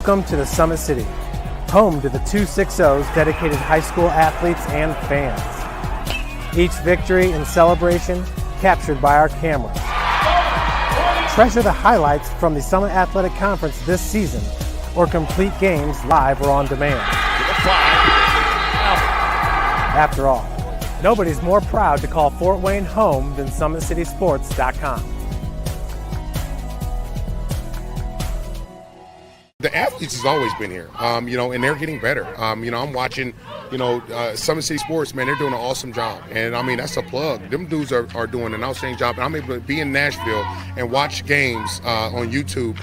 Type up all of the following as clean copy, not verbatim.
Welcome to the Summit City, home to the 260's dedicated high school athletes and fans. Each victory and celebration captured by our cameras. Treasure the highlights from the Summit Athletic Conference this season, or complete games live or on demand. After all, nobody's more proud to call Fort Wayne home than SummitCitySports.com. The athletes has always been here, and they're getting better. I'm watching, Summit City Sports, man, they're doing an awesome job. And, that's a plug. Them dudes are doing an outstanding job. And I'm able to be in Nashville and watch games on YouTube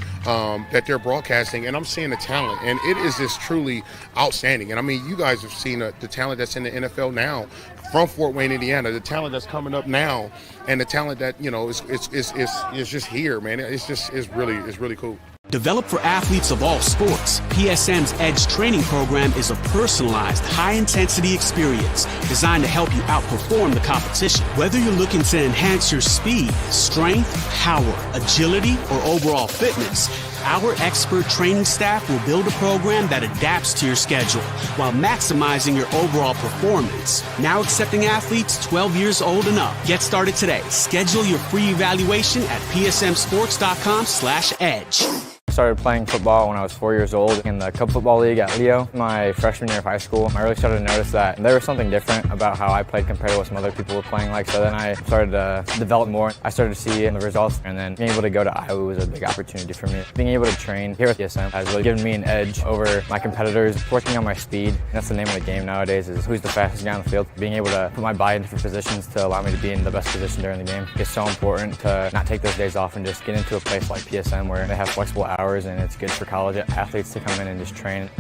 that they're broadcasting, and I'm seeing the talent. And it is just truly outstanding. And, you guys have seen the talent that's in the NFL now from Fort Wayne, Indiana, the talent that's coming up now, and the talent that, is just here, man. It's really cool. Developed for athletes of all sports, PSM's Edge training program is a personalized, high-intensity experience designed to help you outperform the competition. Whether you're looking to enhance your speed, strength, power, agility, or overall fitness, our expert training staff will build a program that adapts to your schedule while maximizing your overall performance. Now accepting athletes 12 years old and up. Get started today. Schedule your free evaluation at psmsports.com/edge. I started playing football when I was 4 years old in the Cub Football League at Leo. My freshman year of high school, I really started to notice that there was something different about how I played compared to what some other people were playing like. So then I started to develop more. I started to see the results, and then being able to go to Iowa was a big opportunity for me. Being able to train here with PSM has really given me an edge over my competitors. Working on my speed, that's the name of the game nowadays, is who's the fastest guy on the field. Being able to put my body in different positions to allow me to be in the best position during the game. It's so important to not take those days off and just get into a place like PSM where they have flexible hours, and it's good for college athletes to come in and just train.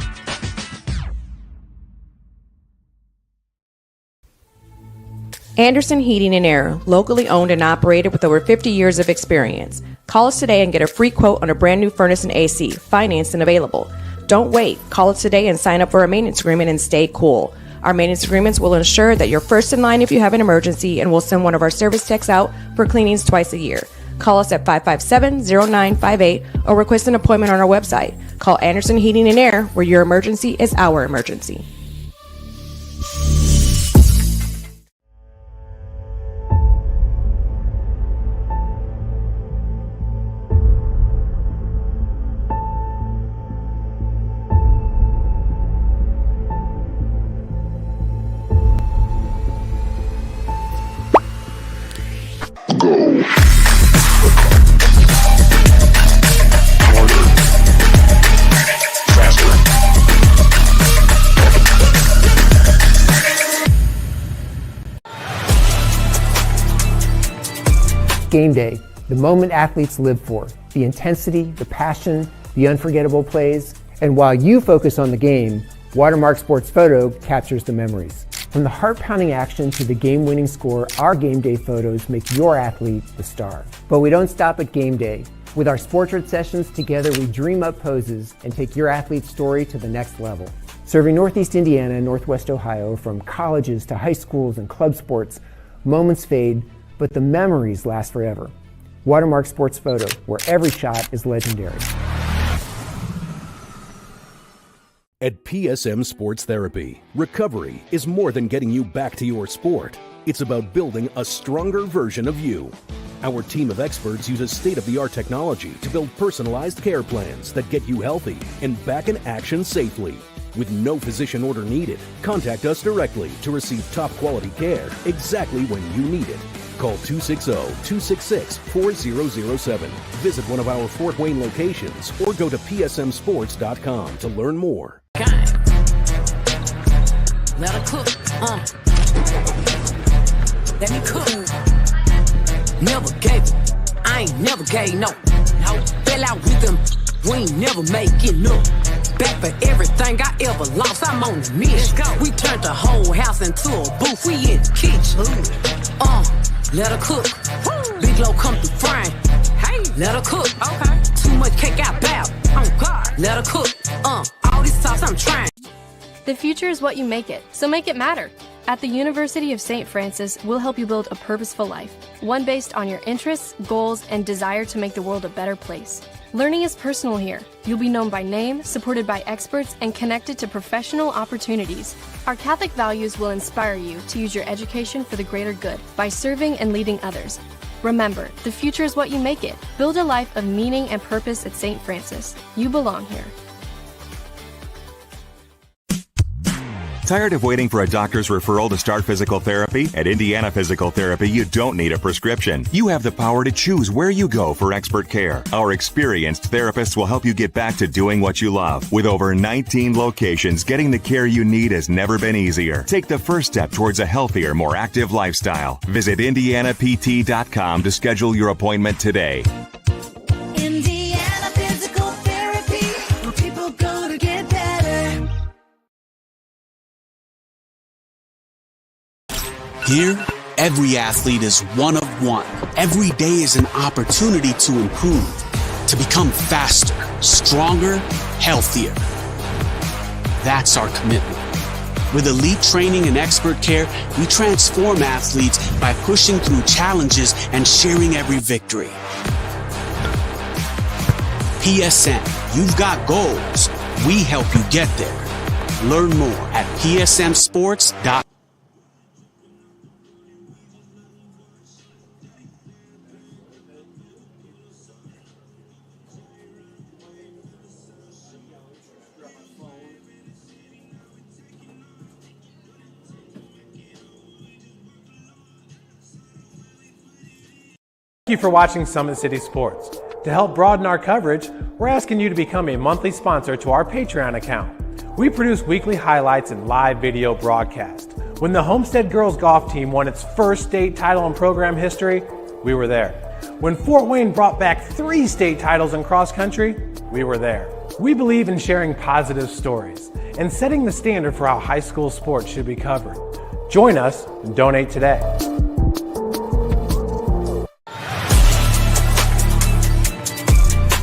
Anderson Heating and Air, locally owned and operated with over 50 years of experience. Call us today and get a free quote on a brand new furnace and AC, financed and available. Don't wait. Call us today and sign up for a maintenance agreement and stay cool. Our maintenance agreements will ensure that you're first in line if you have an emergency, and we'll send one of our service techs out for cleanings twice a year. Call us at 557-0958 or request an appointment on our website. Call Anderson Heating and Air, where your emergency is our emergency. Game day, the moment athletes live for, the intensity, the passion, the unforgettable plays. And while you focus on the game, Watermark Sports Photo captures the memories. From the heart-pounding action to the game-winning score, our game day photos make your athlete the star. But we don't stop at game day. With our Sportrait sessions, together we dream up poses and take your athlete's story to the next level. Serving Northeast Indiana and Northwest Ohio, from colleges to high schools and club sports, moments fade, but the memories last forever. Watermark Sports Photo, where every shot is legendary. At PSM Sports Therapy, recovery is more than getting you back to your sport. It's about building a stronger version of you. Our team of experts uses state-of-the-art technology to build personalized care plans that get you healthy and back in action safely. With no physician order needed, contact us directly to receive top-quality care exactly when you need it. Call 260-266-4007. Visit one of our Fort Wayne locations or go to psmsports.com to learn more. Let her cook, let me cook. Never gave it, I ain't never gave no. Fell out with them, we ain't never make it no. Back for everything I ever lost, I'm on the mission. We turned the whole house into a booth, we in the kitchen. Let her cook. Big low come through frying. Hey, let her cook. Okay. Too much cake out bow. Oh God. Let her cook. All these sauce I'm trying. The future is what you make it, so make it matter. At the University of St. Francis, we'll help you build a purposeful life, one based on your interests, goals, and desire to make the world a better place. Learning is personal here. You'll be known by name, supported by experts, and connected to professional opportunities. Our Catholic values will inspire you to use your education for the greater good by serving and leading others. Remember, the future is what you make it. Build a life of meaning and purpose at St. Francis. You belong here. Tired of waiting for a doctor's referral to start physical therapy? At Indiana Physical Therapy, you don't need a prescription. You have the power to choose where you go for expert care. Our experienced therapists will help you get back to doing what you love. With over 19 locations, getting the care you need has never been easier. Take the first step towards a healthier, more active lifestyle. Visit IndianaPT.com to schedule your appointment today. Indiana Physical Therapy, where people go to get better. Here, every athlete is one of one. Every day is an opportunity to improve, to become faster, stronger, healthier. That's our commitment. With elite training and expert care, we transform athletes by pushing through challenges and sharing every victory. PSN, you've got goals. We help you get there. Learn more at psmsports.com. Thank you for watching Summit City Sports. To help broaden our coverage, we're asking you to become a monthly sponsor to our Patreon account. We produce weekly highlights and live video broadcast. When the Homestead girls golf team won its first state title in program history, we were there. When Fort Wayne brought back 3 state titles in cross country, we were there. We believe in sharing positive stories and setting the standard for how high school sports should be covered. Join us and donate today.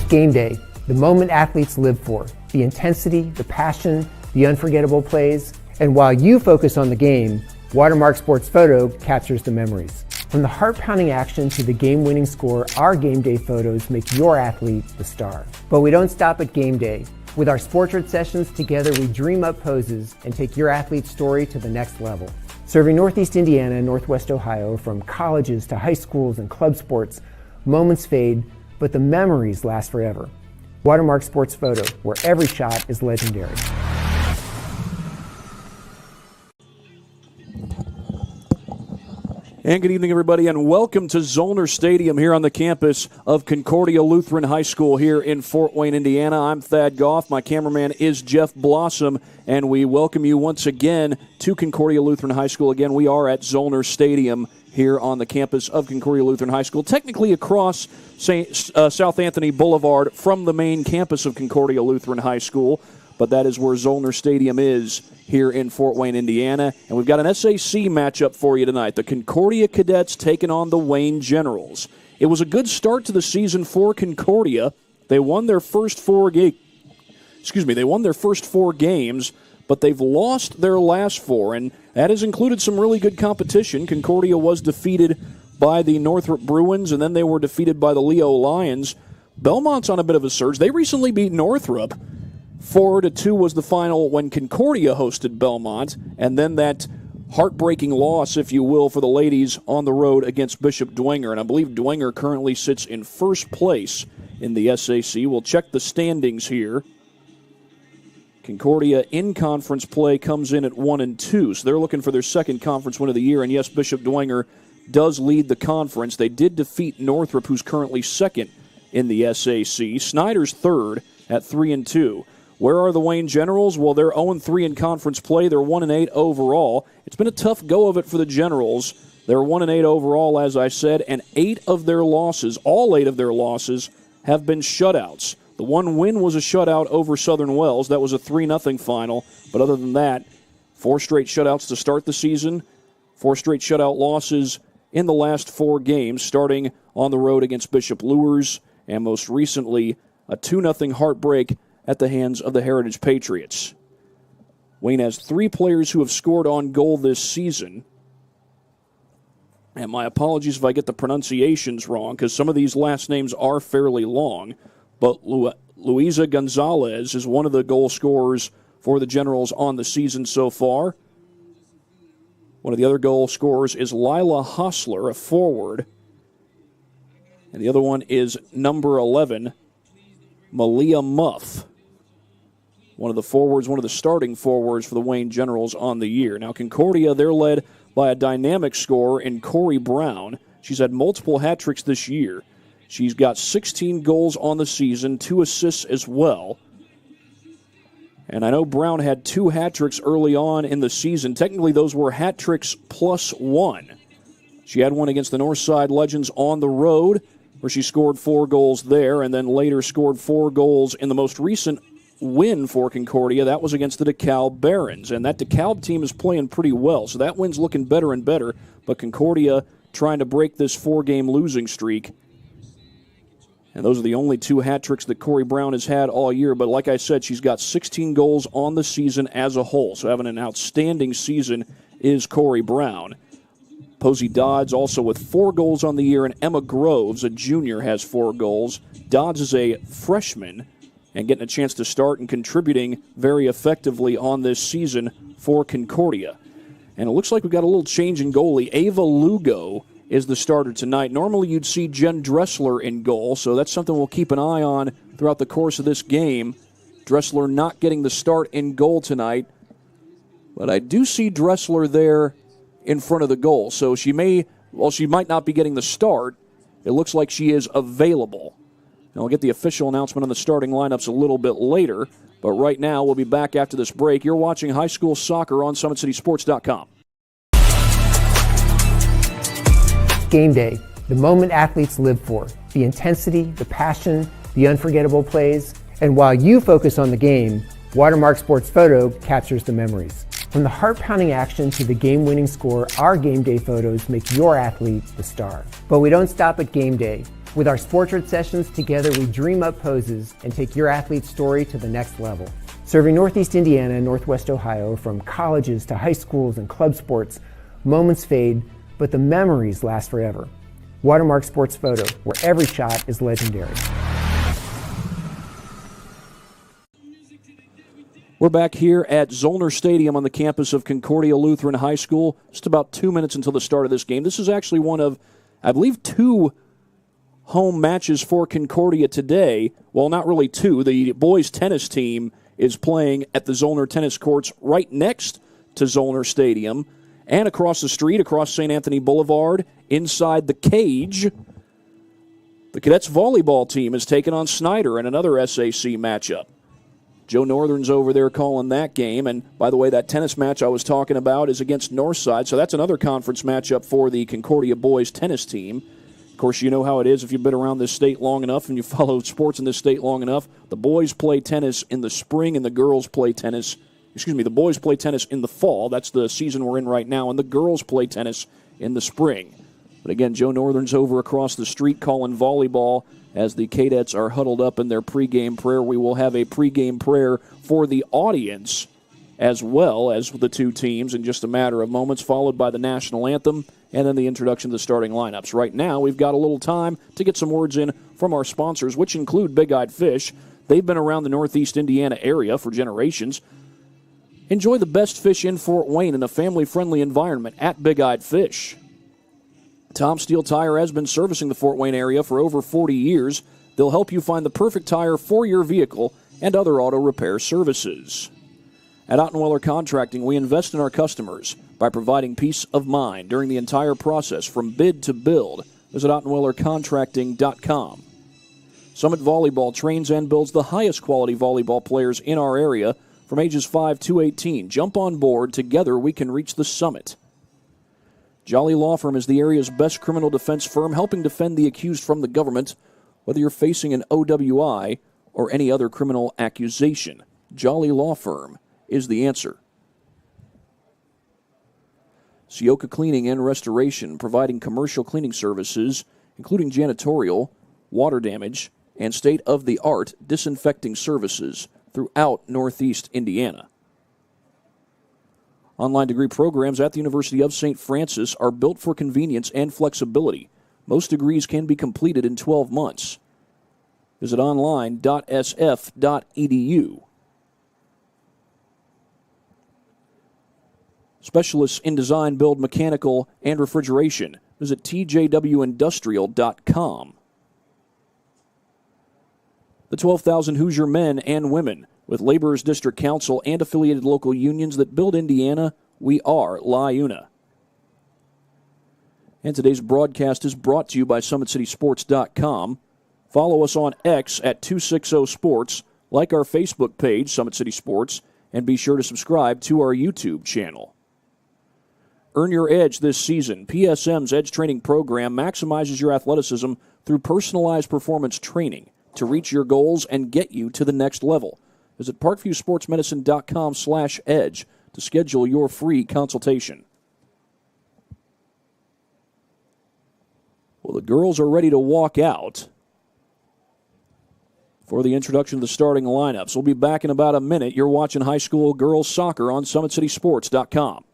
Game day, the moment athletes live for, the intensity, the passion, the unforgettable plays. And while you focus on the game, Watermark Sports Photo captures the memories. From the heart-pounding action to the game-winning score, our game day photos make your athlete the star. But we don't stop at game day. With our Sportrait sessions together, we dream up poses and take your athlete's story to the next level. Serving Northeast Indiana and Northwest Ohio, from colleges to high schools and club sports, moments fade, but the memories last forever. Watermark Sports Photo, where every shot is legendary. And good evening, everybody, and welcome to Zollner Stadium here on the campus of Concordia Lutheran High School here in Fort Wayne, Indiana. I'm Thad Goff. My cameraman is Jeff Blossom, and we welcome you once again to Concordia Lutheran High School. Again, we are at Zollner Stadium here on the campus of Concordia Lutheran High School, technically across South Anthony Boulevard from the main campus of Concordia Lutheran High School, but that is where Zollner Stadium is here in Fort Wayne, Indiana. And we've got an SAC matchup for you tonight. The Concordia Cadets taking on the Wayne Generals. It was a good start to the season for Concordia. They won their first 4 games, but they've lost their last 4, and that has included some really good competition. Concordia was defeated by the Northrop Bruins, and then they were defeated by the Leo Lions. Belmont's on a bit of a surge. They recently beat Northrop. 4-2 was the final when Concordia hosted Belmont, and then that heartbreaking loss, if you will, for the ladies on the road against Bishop Dwenger. And I believe Dwenger currently sits in first place in the SAC. We'll check the standings here. Concordia in conference play comes in at 1-2, so they're looking for their second conference win of the year. And yes, Bishop Dwenger does lead the conference. They did defeat Northrop, who's currently second in the SAC. Snyder's third at 3-2. Where are the Wayne Generals? Well, they're 0-3 in conference play. They're 1-8 overall. It's been a tough go of it for the Generals. They're 1-8 overall, as I said, and all 8 of their losses, have been shutouts. The one win was a shutout over Southern Wells. That was a 3-0 final. But other than that, 4 straight shutouts to start the season, 4 straight shutout losses in the last 4 games, starting on the road against Bishop Luers, and most recently, a 2-0 heartbreak at the hands of the Heritage Patriots. Wayne has 3 players who have scored on goal this season. And my apologies if I get the pronunciations wrong, because some of these last names are fairly long. But Luisa Gonzalez is one of the goal scorers for the Generals on the season so far. One of the other goal scorers is Lila Hostler, a forward. And the other one is number 11, Malia Muff. One of the forwards, one of the starting forwards for the Wayne Generals on the year. Now, Concordia, they're led by a dynamic scorer in Corey Brown. She's had multiple hat tricks this year. She's got 16 goals on the season, 2 assists as well. And I know Brown had 2 hat tricks early on in the season. Technically, those were hat tricks plus 1. She had one against the Northside Legends on the road, where she scored 4 goals there, and then later scored 4 goals in the most recent win for Concordia. That was against the DeKalb Barons, and that DeKalb team is playing pretty well, so that win's looking better and better, but Concordia trying to break this 4-game losing streak. And those are the only 2 hat tricks that Corey Brown has had all year. But like I said, she's got 16 goals on the season as a whole. So having an outstanding season is Corey Brown. Posey Dodds also with 4 goals on the year. And Emma Groves, a junior, has 4 goals. Dodds is a freshman and getting a chance to start and contributing very effectively on this season for Concordia. And it looks like we've got a little change in goalie. Ava Lugo is the starter tonight. Normally you'd see Jen Dressler in goal, so that's something we'll keep an eye on throughout the course of this game. Dressler not getting the start in goal tonight, but I do see Dressler there in front of the goal, so she might not be getting the start. It looks like she is available. And I'll get the official announcement on the starting lineups a little bit later, but right now we'll be back after this break. You're watching high school soccer on SummitCitySports.com. Game day, the moment athletes live for, the intensity, the passion, the unforgettable plays, and while you focus on the game, Watermark Sports Photo captures the memories. From the heart-pounding action to the game-winning score, our game day photos make your athlete the star. But we don't stop at game day. With our Sportrait sessions together, we dream up poses and take your athlete's story to the next level. Serving Northeast Indiana and Northwest Ohio, from colleges to high schools and club sports, moments fade, but the memories last forever. Watermark Sports Photo, where every shot is legendary. We're back here at Zollner Stadium on the campus of Concordia Lutheran High School. Just about 2 minutes until the start of this game. This is actually one of, I believe, 2 home matches for Concordia today. Well, not really 2. The boys tennis team is playing at the Zollner tennis courts right next to Zollner Stadium. And across the street, across St. Anthony Boulevard, inside the cage, the Cadets volleyball team is taking on Snyder in another SAC matchup. Joe Northern's over there calling that game. And, by the way, that tennis match I was talking about is against Northside, so that's another conference matchup for the Concordia boys tennis team. Of course, you know how it is if you've been around this state long enough and you follow sports in this state long enough. The boys play tennis in the spring and the girls play tennis. The boys play tennis in the fall. That's the season we're in right now. And the girls play tennis in the spring. But again, Joe Northern's over across the street calling volleyball as the Cadets are huddled up in their pregame prayer. We will have a pregame prayer for the audience as well as the 2 teams in just a matter of moments, followed by the national anthem and then the introduction to the starting lineups. Right now, we've got a little time to get some words in from our sponsors, which include Big Eyed Fish. They've been around the Northeast Indiana area for generations. Enjoy the best fish in Fort Wayne in a family-friendly environment at Big Eyed Fish. Tom Steel Tire has been servicing the Fort Wayne area for over 40 years. They'll help you find the perfect tire for your vehicle and other auto repair services. At Ottenweller Contracting, we invest in our customers by providing peace of mind during the entire process from bid to build. Visit OttenwellerContracting.com. Summit Volleyball trains and builds the highest quality volleyball players in our area from ages 5 to 18. Jump on board. Together we can reach the summit. Jolly Law Firm is the area's best criminal defense firm, helping defend the accused from the government, whether you're facing an OWI or any other criminal accusation. Jolly Law Firm is the answer. Sioka Cleaning and Restoration, providing commercial cleaning services, including janitorial, water damage, and state-of-the-art disinfecting services throughout Northeast Indiana. Online degree programs at the University of St. Francis are built for convenience and flexibility. Most degrees can be completed in 12 months. Visit online.sf.edu. Specialists in design, build, mechanical, and refrigeration. Visit tjwindustrial.com. The 12,000 Hoosier men and women with Laborers District Council and affiliated local unions that build Indiana. We are LIUNA. And today's broadcast is brought to you by SummitCitySports.com. Follow us on X at 260sports, like our Facebook page, Summit City Sports, and be sure to subscribe to our YouTube channel. Earn your edge this season. PSM's Edge Training Program maximizes your athleticism through personalized performance training to reach your goals and get you to the next level. Visit parkviewsportsmedicine.com/edge to schedule your free consultation. Well, the girls are ready to walk out for the introduction of the starting lineups. We'll be back in about a minute. You're watching high school girls soccer on SummitCitySports.com.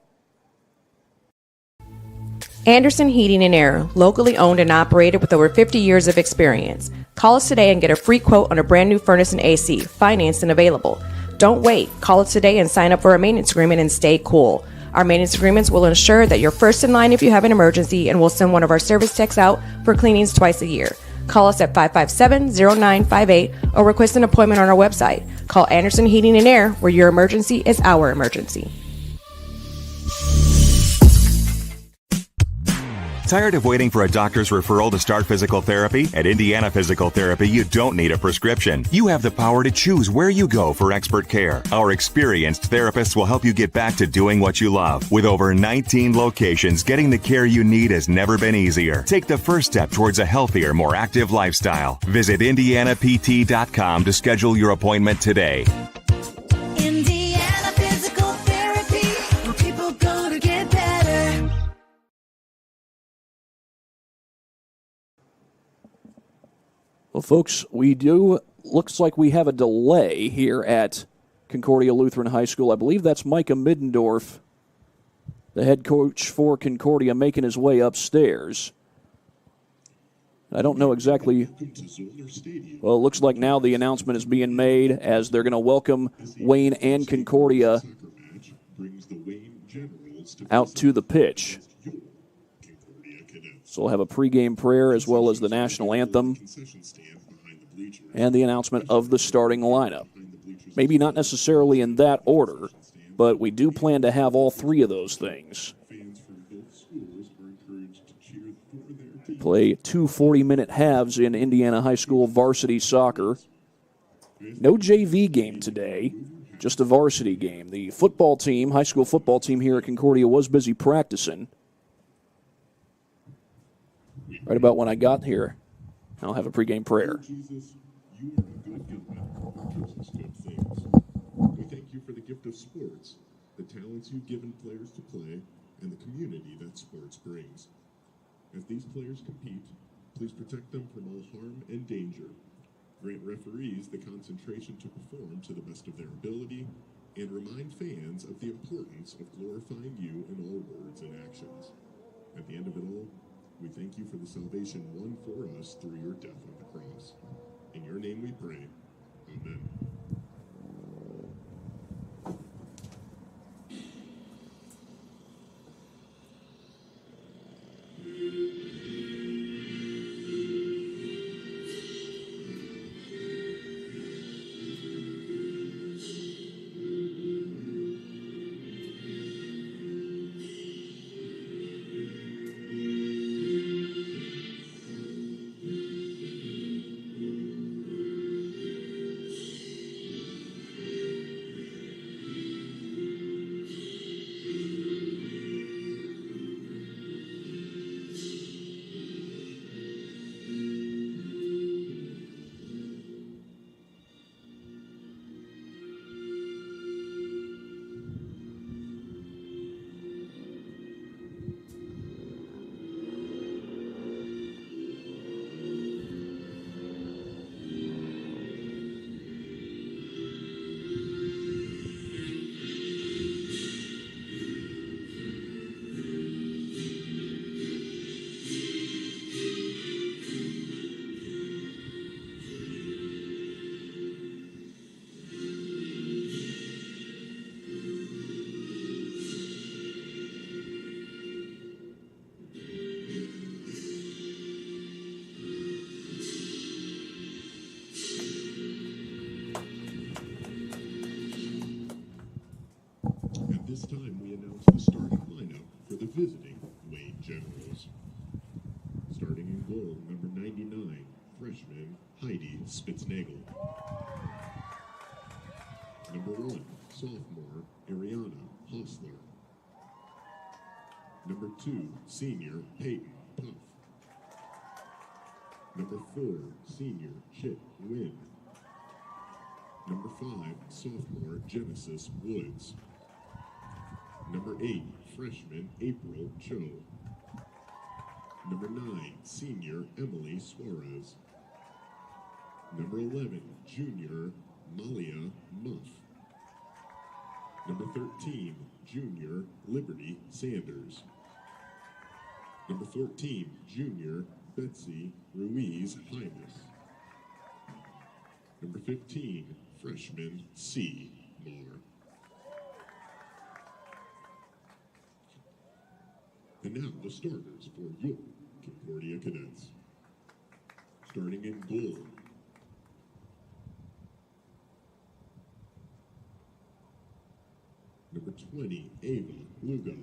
Anderson Heating and Air, locally owned and operated with over 50 years of experience. Call us today and get a free quote on a brand new furnace and AC, financed and available. Don't wait. Call us today and sign up for a maintenance agreement and stay cool. Our maintenance agreements will ensure that you're first in line if you have an emergency, and we'll send one of our service techs out for cleanings twice a year. Call us at 557-0958 or request an appointment on our website. Call Anderson Heating and Air, where your emergency is our emergency. Tired of waiting for a doctor's referral to start physical therapy? At Indiana Physical Therapy, you don't need a prescription. You have the power to choose where you go for expert care. Our experienced therapists will help you get back to doing what you love. With over 19 locations, getting the care you need has never been easier. Take the first step towards a healthier, more active lifestyle. Visit IndianaPT.com to schedule your appointment today. Indiana Physical Therapy, where people go to get better. Well, folks, looks like we have a delay here at Concordia Lutheran High School. I believe that's Micah Middendorf, the head coach for Concordia, making his way upstairs. I don't know exactly. Well, it looks like now the announcement is being made as they're going to welcome Wayne and Concordia out to the pitch. So we'll have a pregame prayer as well as the national anthem and the announcement of the starting lineup. Maybe not necessarily in that order, but we do plan to have all three of those things. Play 2 40-minute halves in Indiana High School varsity soccer. No JV game today, just a varsity game. The football team, high school football team here at Concordia, was busy practicing. Right about when I got here, I'll have a pregame prayer. Jesus, you are a good God who teaches good things. We thank you for the gift of sports, the talents you've given players to play, and the community that sports brings. As these players compete, please protect them from all harm and danger. Grant referees the concentration to perform to the best of their ability, and remind fans of the importance of glorifying you in all words and actions. At the end of it all, we thank you for the salvation won for us through your death on the cross. In your name we pray. Amen. this time, we announce the starting lineup for the visiting Wayne Generals. Starting in goal, number 99, freshman Heidi Spitznagel. Number 1, sophomore Ariana Hostler. Number 2, senior Peyton Puff. Number 4, senior Chip Wynn. Number 5, sophomore Genesis Woods. Number 8, freshman April Cho. Number 9, senior Emily Suarez. Number 11, junior Malia Muff. Number 13, junior Liberty Sanders. Number 14, junior Betsy Ruiz Hymas. Number 15, freshman C. Moore. And now the starters for your Concordia Cadets. Starting in goal, number 20, Ava Lugo.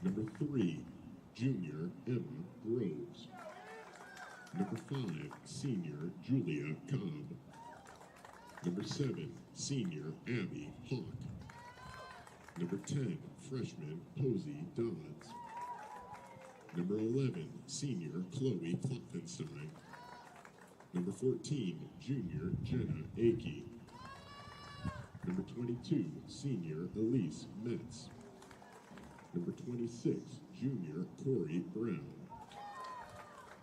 Number 3, junior Emma Groves. Number 5, senior Julia Cobb. Number 7, senior Abby Hawk. Number 10, freshman Posey Dodds. Number 11, senior Chloe Klopfenstein. Number 14, junior Jenna Akey. Number 22, senior Elise Metz. Number 26, junior Corey Brown.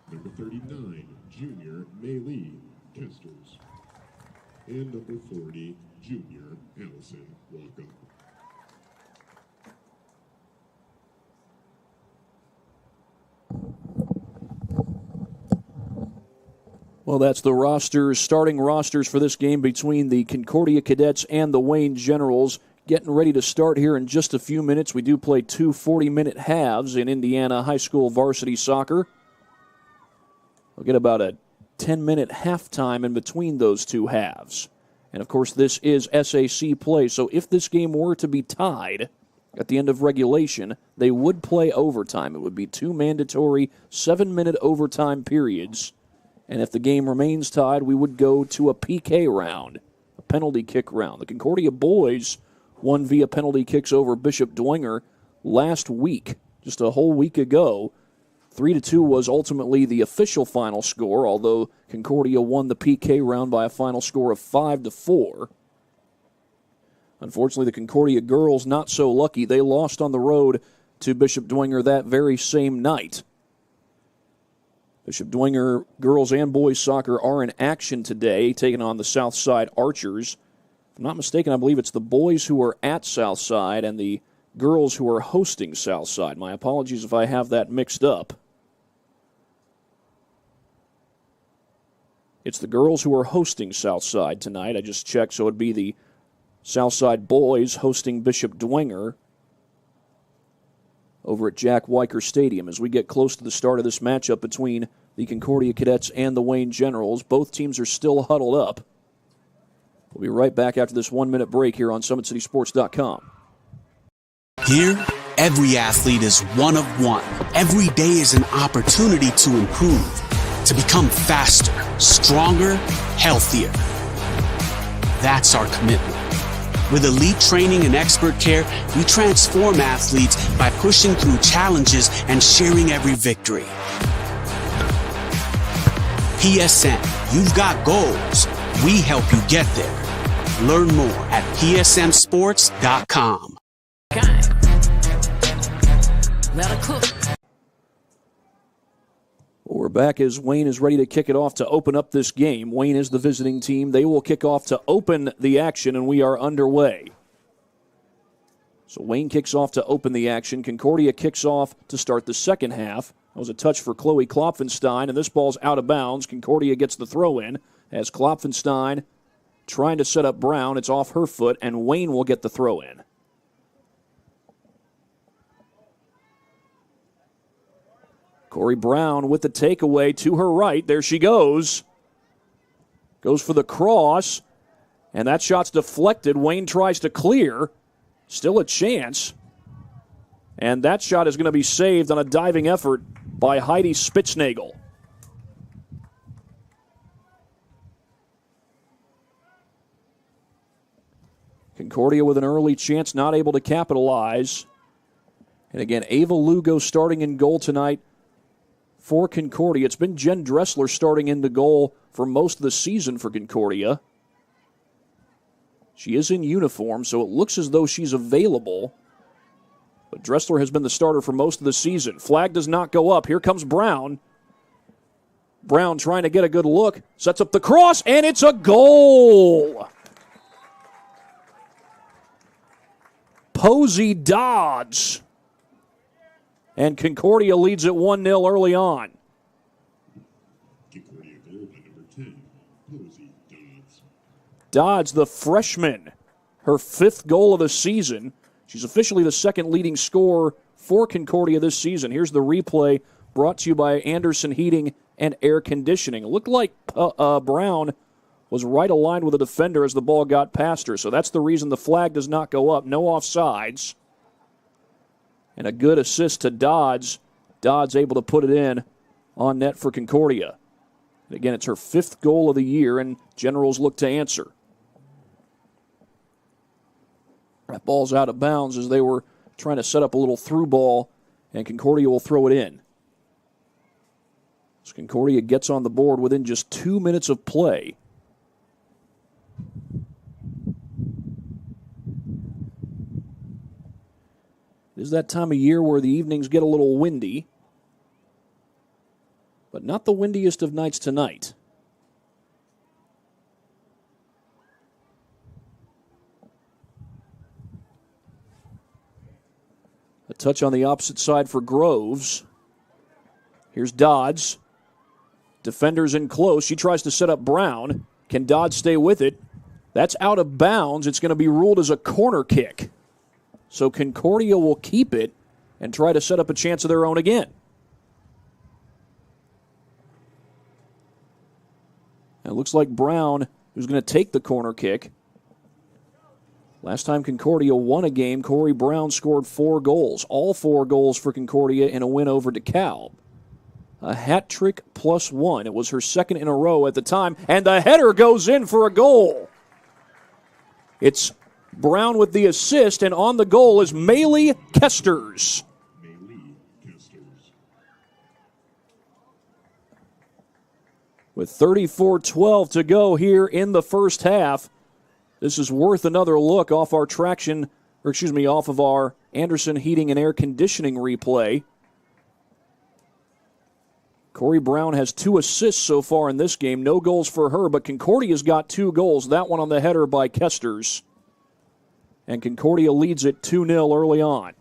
Number 39, junior Maylee Kesters. And number 40, junior Allison Walkup. Well, that's the rosters, starting rosters for this game between the Concordia Cadets and the Wayne Generals. Getting ready to start here in just a few minutes. We do play two 40-minute halves in Indiana high school varsity soccer. We'll get about a 10-minute halftime in between those two halves. And, of course, this is SAC play, so if this game were to be tied at the end of regulation, they would play overtime. It would be two mandatory 7-minute overtime periods. And if the game remains tied, we would go to a PK round, a penalty kick round. The Concordia boys won via penalty kicks over Bishop Dwenger last week, just a whole week ago. 3-2 was ultimately the official final score, although Concordia won the PK round by a final score of 5-4. Unfortunately, the Concordia girls not so lucky. They lost on the road to Bishop Dwenger that very same night. Bishop Dwenger girls and boys soccer are in action today, taking on the Southside Archers. If I'm not mistaken, I believe it's the boys who are at Southside and the girls who are hosting Southside. My apologies if I have that mixed up. It's the girls who are hosting Southside tonight. I just checked, so it'd be the Southside boys hosting Bishop Dwenger over at Jack Weicker Stadium. As we get close to the start of this matchup between the Concordia Cadets and the Wayne Generals, both teams are still huddled up. We'll be right back after this 1-minute break here on SummitCitySports.com. Here, every athlete is one of one. Every day is an opportunity to improve, to become faster, stronger, healthier. That's our commitment. With elite training and expert care, we transform athletes by pushing through challenges and sharing every victory. PSN, you've got goals. We help you get there. Learn more at psmsports.com. Well, we're back as Wayne is ready to kick it off to open up this game. Wayne is the visiting team. They will kick off to open the action, and we are underway. So Wayne kicks off to open the action. Concordia kicks off to start the second half. That was a touch for Chloe Klopfenstein, and this ball's out of bounds. Concordia gets the throw in as Klopfenstein trying to set up Brown. It's off her foot, and Wayne will get the throw in. Corey Brown with the takeaway to her right. There she goes. Goes for the cross. And that shot's deflected. Wayne tries to clear. Still a chance. And that shot is going to be saved on a diving effort by Heidi Spitznagel. Concordia with an early chance, not able to capitalize. And again, Ava Lugo starting in goal tonight for Concordia. It's been Jen Dressler starting in the goal for most of the season for Concordia. She is in uniform, so it looks as though she's available. But Dressler has been the starter for most of the season. Flag does not go up. Here comes Brown. Brown trying to get a good look. Sets up the cross, and it's a goal! Posey Dodds. And Concordia leads it 1-0 early on. Concordia goal by number 10, Posey Dodds. Dodds, the freshman, her 5th goal of the season. She's officially the 2nd leading scorer for Concordia this season. Here's the replay brought to you by Anderson Heating and Air Conditioning. It looked like Brown was right aligned with the defender as the ball got past her. So that's the reason the flag does not go up. No offsides. And a good assist to Dodds. Dodds able to put it in on net for Concordia. And again, it's her 5th goal of the year, and Generals look to answer. That ball's out of bounds as they were trying to set up a little through ball, and Concordia will throw it in. So Concordia gets on the board within just 2 minutes of play. It is that time of year where the evenings get a little windy, but not the windiest of nights tonight. A touch on the opposite side for Groves. Here's Dodds. Defenders in close. She tries to set up Brown. Can Dodds stay with it? That's out of bounds. It's going to be ruled as a corner kick. So Concordia will keep it and try to set up a chance of their own again. And it looks like Brown, who's going to take the corner kick. Last time Concordia won a game, Corey Brown scored 4 goals. All 4 goals for Concordia in a win over DeKalb. A hat trick plus 1. It was her 2nd in a row at the time, and the header goes in for a goal. It's Brown with the assist, and on the goal is Maylee Kesters. With 34:12 to go here in the first half, this is worth another look off our off of our Anderson Heating and Air Conditioning replay. Corey Brown has 2 assists so far in this game. No goals for her, but Concordia's got 2 goals. That one on the header by Kesters. And Concordia leads it 2-0 early on.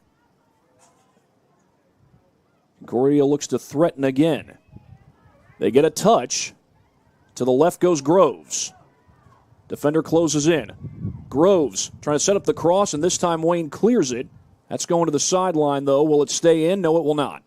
Concordia looks to threaten again. They get a touch. To the left goes Groves. Defender closes in. Groves trying to set up the cross, and this time Wayne clears it. That's going to the sideline, though. Will it stay in? No, it will not.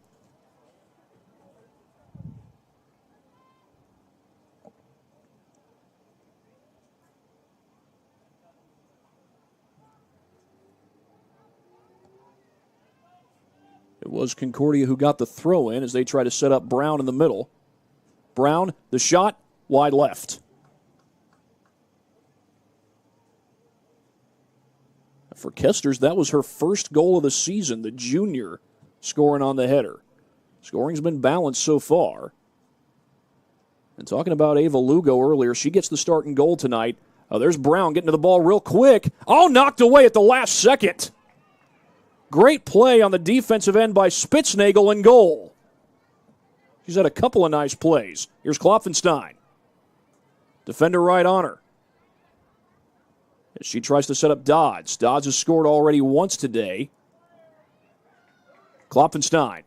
It was Concordia who got the throw in as they try to set up Brown in the middle. Brown, the shot, wide left. For Kesters, that was her 1st goal of the season, the junior scoring on the header. Scoring's been balanced so far. And talking about Ava Lugo earlier, she gets the start in goal tonight. There's Brown getting to the ball real quick. Oh, knocked away at the last second. Great play on the defensive end by Spitznagel in goal. She's had a couple of nice plays. Here's Klopfenstein. Defender right on her. As she tries to set up Dodds. Dodds has scored already once today. Klopfenstein.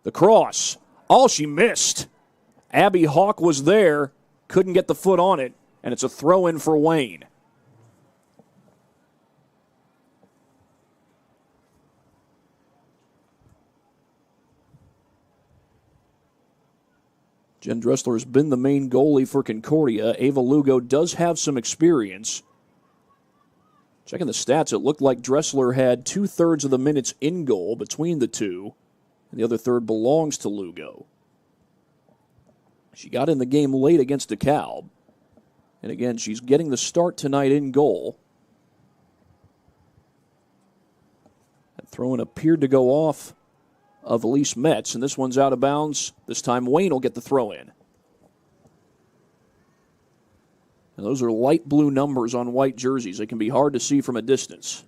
The cross. Oh, she missed. Abby Hawk was there. Couldn't get the foot on it. And it's a throw-in for Wayne. Jen Dressler has been the main goalie for Concordia. Ava Lugo does have some experience. Checking the stats, it looked like Dressler had 2/3 of the minutes in goal between the two, and the other third belongs to Lugo. She got in the game late against DeKalb, and again, she's getting the start tonight in goal. That throw-in appeared to go off of Elise Metz, and this one's out of bounds. This time Wayne will get the throw-in. And those are light blue numbers on white jerseys. They can be hard to see from a distance.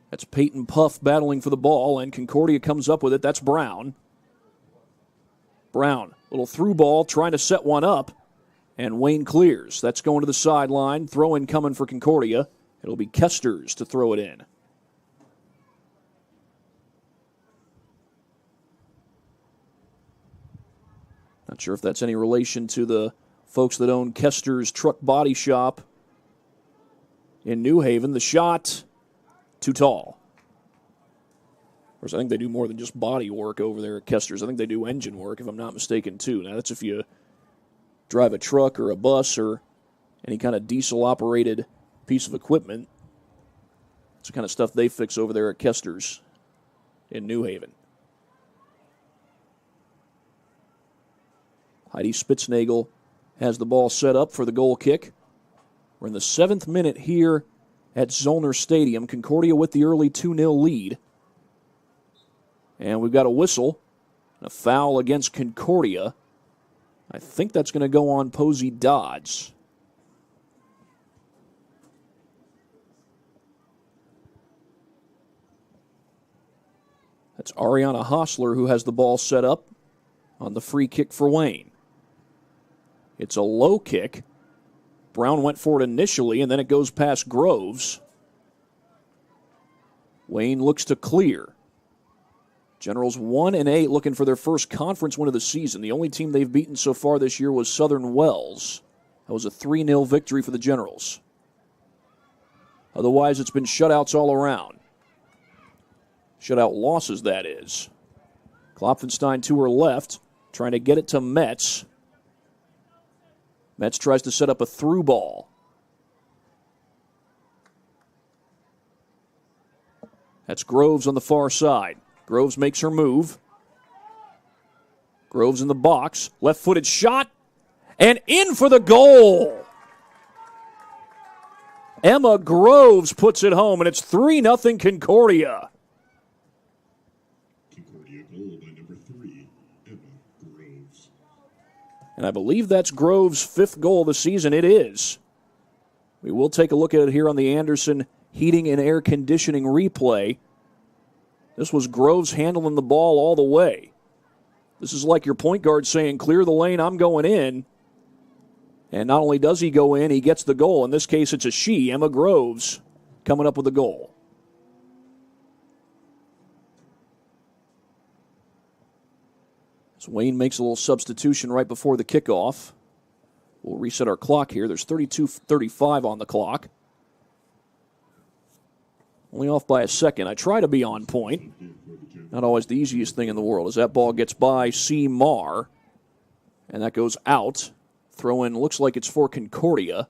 That's Peyton Puff battling for the ball, and Concordia comes up with it. That's Brown. Brown, little through ball, trying to set one up, and Wayne clears. That's going to the sideline. Throw-in coming for Concordia. It'll be Kesters to throw it in. Not sure if that's any relation to the folks that own Kester's Truck Body Shop in New Haven. The shot, too tall. Of course, I think they do more than just body work over there at Kester's. I think they do engine work, if I'm not mistaken, too. Now, that's if you drive a truck or a bus or any kind of diesel-operated piece of equipment. It's the kind of stuff they fix over there at Kester's in New Haven. Heidi Spitznagel has the ball set up for the goal kick. We're in the 7th minute here at Zollner Stadium. Concordia with the early 2-0 lead. And we've got a whistle, a foul against Concordia. I think that's going to go on Posey Dodds. That's Ariana Hostler who has the ball set up on the free kick for Wayne. It's a low kick. Brown went for it initially, and then it goes past Groves. Wayne looks to clear. Generals 1-8 looking for their first conference win of the season. The only team they've beaten so far this year was Southern Wells. That was a 3-0 victory for the Generals. Otherwise, it's been shutouts all around. Shutout losses, that is. Klopfenstein to her left, trying to get it to Metz. Metz tries to set up a through ball. That's Groves on the far side. Groves makes her move. Groves in the box. Left-footed shot. And in for the goal. Emma Groves puts it home, and it's 3-0 Concordia. Concordia goal by number 3, Emma Groves. And I believe that's Groves' 5th goal of the season. It is. We will take a look at it here on the Anderson Heating and Air Conditioning replay. This was Groves handling the ball all the way. This is like your point guard saying, clear the lane, I'm going in. And not only does he go in, he gets the goal. In this case, it's a she, Emma Groves, coming up with the goal. So Wayne makes a little substitution right before the kickoff. We'll reset our clock here. There's 32:35 on the clock. Only off by a second. I try to be on point. Not always the easiest thing in the world. As that ball gets by C. Marr, and that goes out. Throw-in looks like it's for Concordia.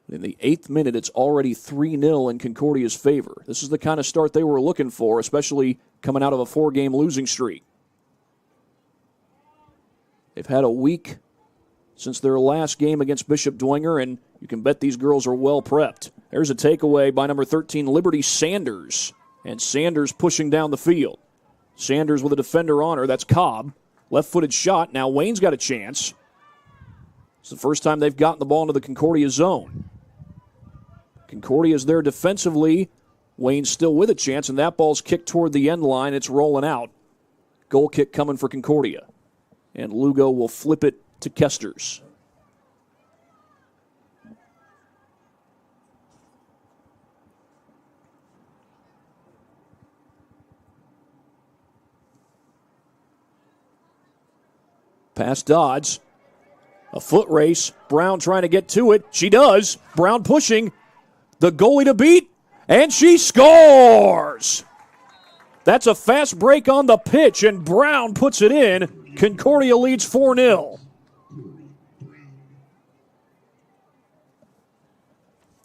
In the 8th minute, it's already 3-0 in Concordia's favor. This is the kind of start they were looking for, especially coming out of a 4-game losing streak. They've had a week since their last game against Bishop Dwenger, and you can bet these girls are well prepped. There's a takeaway by number 13, Liberty Sanders. And Sanders pushing down the field. Sanders with a defender on her. That's Cobb. Left-footed shot. Now Wayne's got a chance. It's the first time they've gotten the ball into the Concordia zone. Concordia's there defensively. Wayne's still with a chance, and that ball's kicked toward the end line. It's rolling out. Goal kick coming for Concordia. And Lugo will flip it to Kesters. Past Dodds. A foot race. Brown trying to get to it. She does. Brown pushing. The goalie to beat, and she scores! That's a fast break on the pitch, and Brown puts it in. Concordia leads 4-0.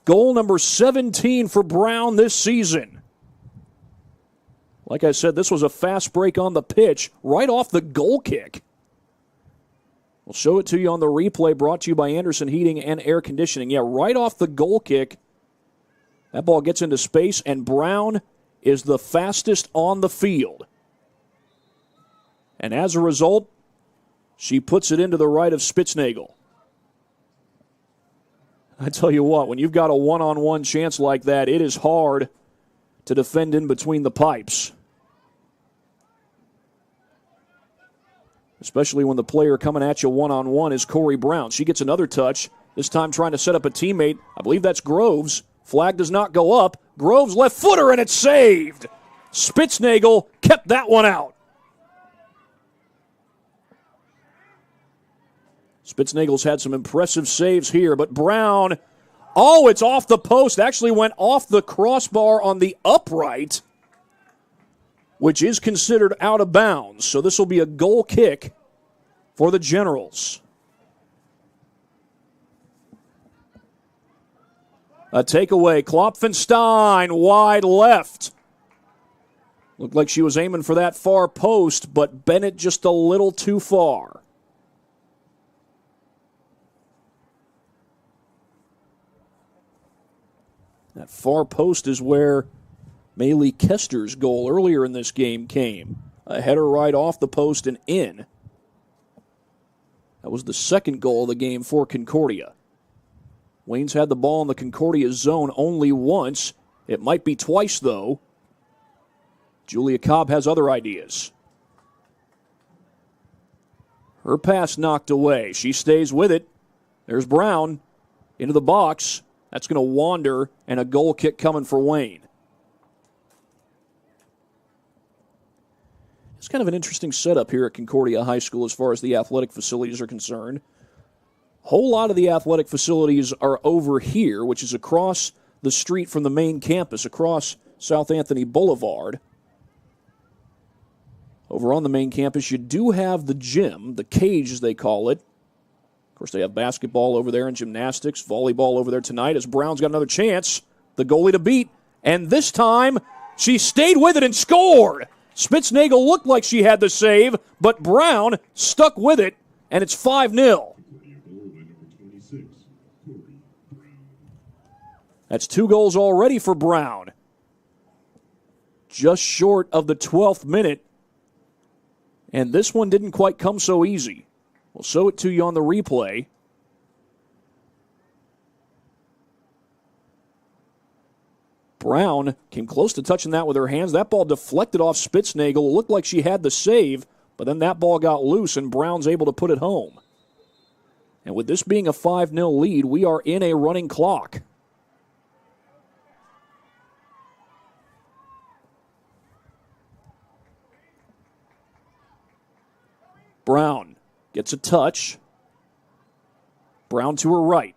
Goal number 17 for Brown this season. Like I said, this was a fast break on the pitch, right off the goal kick. We'll show it to you on the replay, brought to you by Anderson Heating and Air Conditioning. Yeah, right off the goal kick. That ball gets into space, and Brown is the fastest on the field. And as a result, she puts it into the right of Spitznagel. I tell you what, when you've got a one-on-one chance like that, it is hard to defend in between the pipes. Especially when the player coming at you one-on-one is Corey Brown. She gets another touch, this time trying to set up a teammate. I believe that's Groves. Flag does not go up. Groves left footer, and it's saved. Spitznagel kept that one out. Spitznagel's had some impressive saves here, but Brown, it's off the post. Actually went off the crossbar on the upright, which is considered out of bounds. So this will be a goal kick for the Generals. A takeaway. Klopfenstein wide left. Looked like she was aiming for that far post, but Bennett just a little too far. That far post is where Maylee Kester's goal earlier in this game came. A header right off the post and in. That was the second goal of the game for Concordia. Wayne's had the ball in the Concordia zone only once. It might be twice, though. Julia Cobb has other ideas. Her pass knocked away. She stays with it. There's Brown into the box. That's going to wander, and a goal kick coming for Wayne. It's kind of an interesting setup here at Concordia High School as far as the athletic facilities are concerned. A whole lot of the athletic facilities are over here, which is across the street from the main campus, across South Anthony Boulevard. Over on the main campus, you do have the gym, the cage as they call it. Of course, they have basketball over there and gymnastics, volleyball over there tonight as Brown's got another chance. The goalie to beat, and this time she stayed with it and scored. Spitznagel looked like she had the save, but Brown stuck with it, and it's 5-0. That's 2 goals already for Brown. Just short of the 12th minute, and this one didn't quite come so easy. We'll show it to you on the replay. Brown came close to touching that with her hands. That ball deflected off Spitznagel. It looked like she had the save, but then that ball got loose, and Brown's able to put it home. And with this being a 5-0 lead, we are in a running clock. Brown gets a touch. Brown to her right.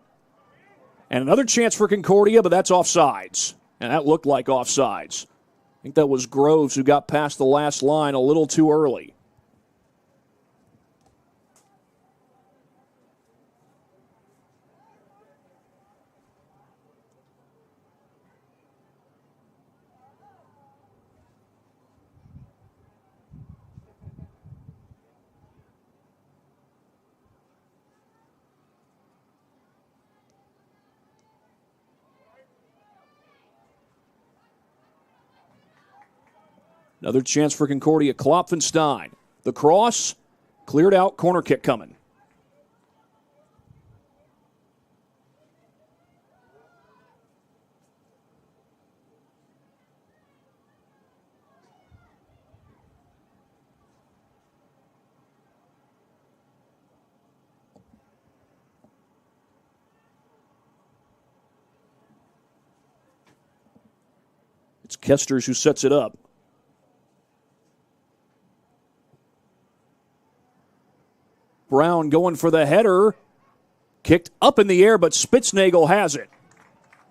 And another chance for Concordia, but that's offsides. And that looked like offsides. I think that was Groves who got past the last line a little too early. Another chance for Concordia. Klopfenstein. The cross, cleared out, corner kick coming. It's Kesters who sets it up. Brown going for the header. Kicked up in the air, but Spitznagel has it.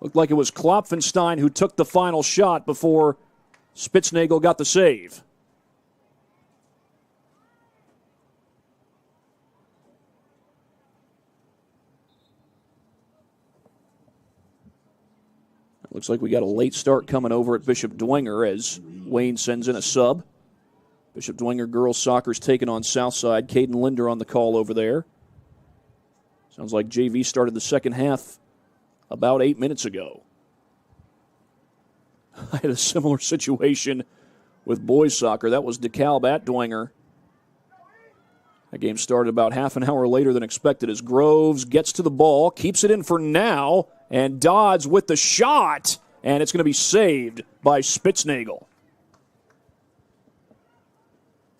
Looked like it was Klopfenstein who took the final shot before Spitznagel got the save. Looks like we got a late start coming over at Bishop Dwenger as Wayne sends in a sub. Bishop Dwenger girls soccer's taking on Southside. Caden Linder on the call over there. Sounds like JV started the second half about 8 minutes ago. I had a similar situation with boys soccer. That was DeKalb at Dwenger. That game started about half an hour later than expected as Groves gets to the ball, keeps it in for now, and Dodds with the shot, and it's going to be saved by Spitznagel.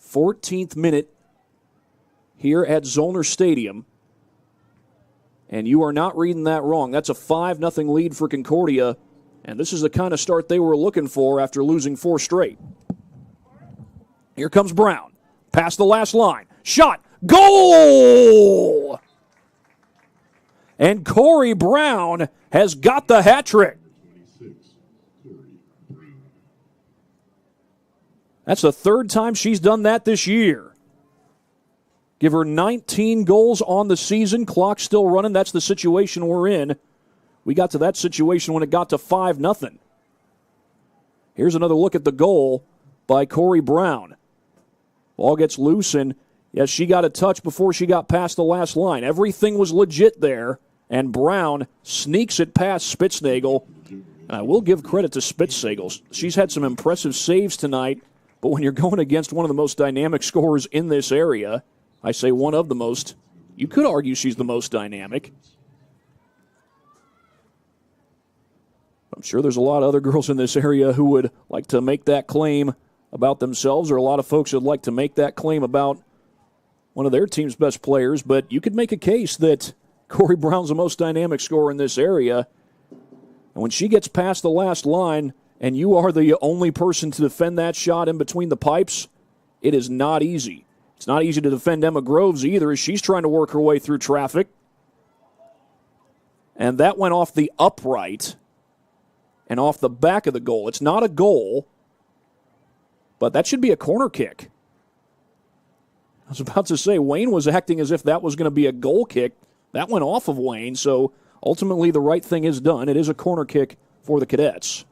14th minute here at Zollner Stadium, and you are not reading that wrong. That's a 5-0 lead for Concordia, and this is the kind of start they were looking for after losing 4 straight. Here comes Brown, past the last line, shot, goal! And Corey Brown has got the hat trick. That's the third time she's done that this year. Give her 19 goals on the season. Clock still running. That's the situation we're in. We got to that situation when it got to 5-0. Here's another look at the goal by Corey Brown. Ball gets loose, and yes, she got a touch before she got past the last line. Everything was legit there, and Brown sneaks it past Spitznagel. And I will give credit to Spitznagel. She's had some impressive saves tonight, but when you're going against one of the most dynamic scorers in this area, I say one of the most, you could argue she's the most dynamic. I'm sure there's a lot of other girls in this area who would like to make that claim about themselves, or a lot of folks would like to make that claim about one of their team's best players, but you could make a case that Corey Brown's the most dynamic scorer in this area. And when she gets past the last line and you are the only person to defend that shot in between the pipes, it is not easy. It's not easy to defend Emma Groves either as she's trying to work her way through traffic. And that went off the upright and off the back of the goal. It's not a goal, but that should be a corner kick. I was about to say, Wayne was acting as if that was going to be a goal kick. That went off of Wayne, so ultimately the right thing is done. It is a corner kick for the Cadets.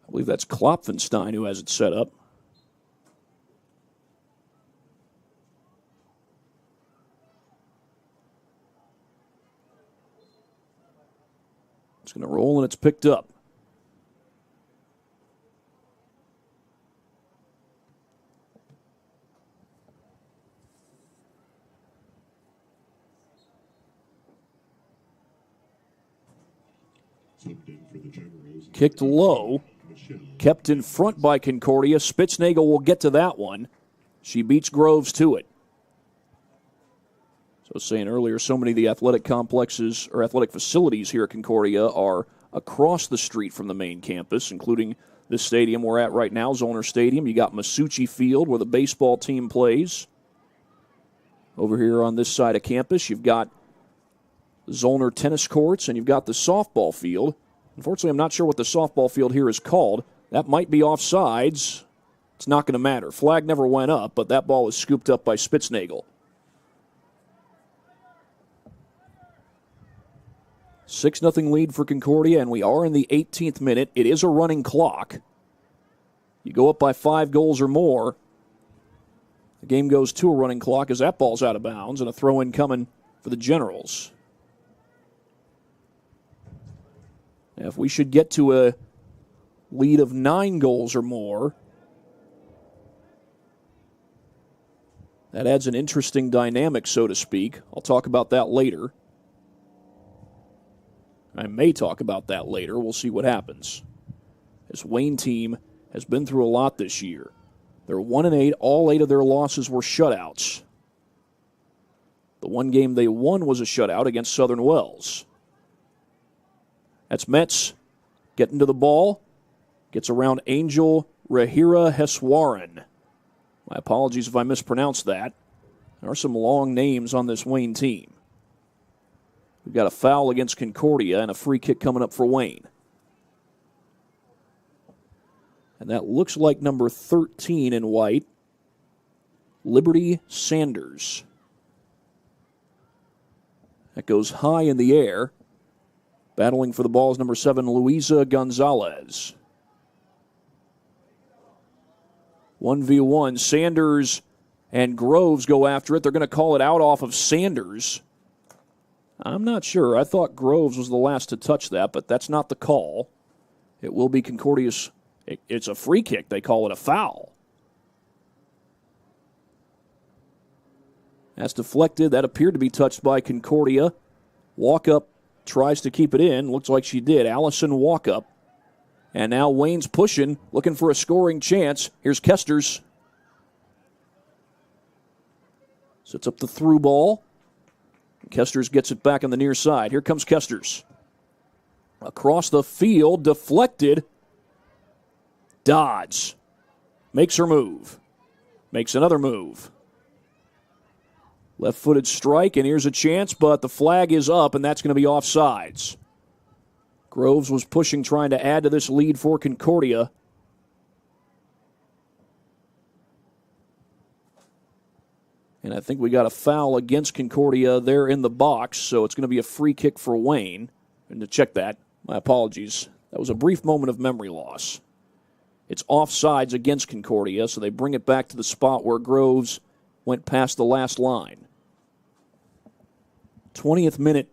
I believe that's Klopfenstein who has it set up. It's going to roll, and it's picked up. Kicked low. Kept in front by Concordia. Spitznagel will get to that one. She beats Groves to it. So saying earlier, so many of the athletic complexes or athletic facilities here at Concordia are across the street from the main campus, including this stadium we're at right now, Zollner Stadium. You got Masucci Field where the baseball team plays. Over here on this side of campus, you've got Zollner tennis courts and you've got the softball field. Unfortunately, I'm not sure what the softball field here is called. That might be offsides. It's not going to matter. Flag never went up, but that ball is scooped up by Spitznagel. 6-0 lead for Concordia, and we are in the 18th minute. It is a running clock. You go up by 5 goals or more, the game goes to a running clock as that ball's out of bounds, and a throw-in coming for the Generals. Now, if we should get to a lead of 9 goals or more, that adds an interesting dynamic, so to speak. I'll talk about that later. I may talk about that later. We'll see what happens. This Wayne team has been through a lot this year. They're 1-8. All 8 of their losses were shutouts. The one game they won was a shutout against Southern Wells. That's Metz getting to the ball. Gets around Angel Rahira Heswaran. My apologies if I mispronounced that. There are some long names on this Wayne team. We've got a foul against Concordia and a free kick coming up for Wayne. And that looks like number 13 in white, Liberty Sanders. That goes high in the air. Battling for the ball is number 7, Luisa Gonzalez. 1v1. Sanders and Groves go after it. They're going to call it out off of Sanders. I'm not sure. I thought Groves was the last to touch that, but that's not the call. It will be Concordia's. It's a free kick. They call it a foul. That's deflected. That appeared to be touched by Concordia. Walkup tries to keep it in. Looks like she did. Allison Walkup. And now Wayne's pushing, looking for a scoring chance. Here's Kesters. Sets up the through ball. Kesters gets it back on the near side. Here comes Kesters. Across the field, deflected. Dodds. Makes her move. Makes another move. Left-footed strike, and here's a chance, but the flag is up, and that's going to be offsides. Groves was pushing, trying to add to this lead for Concordia. And I think we got a foul against Concordia there in the box, so it's going to be a free kick for Wayne. And to check that, my apologies. That was a brief moment of memory loss. It's offsides against Concordia, so they bring it back to the spot where Groves went past the last line. 20th minute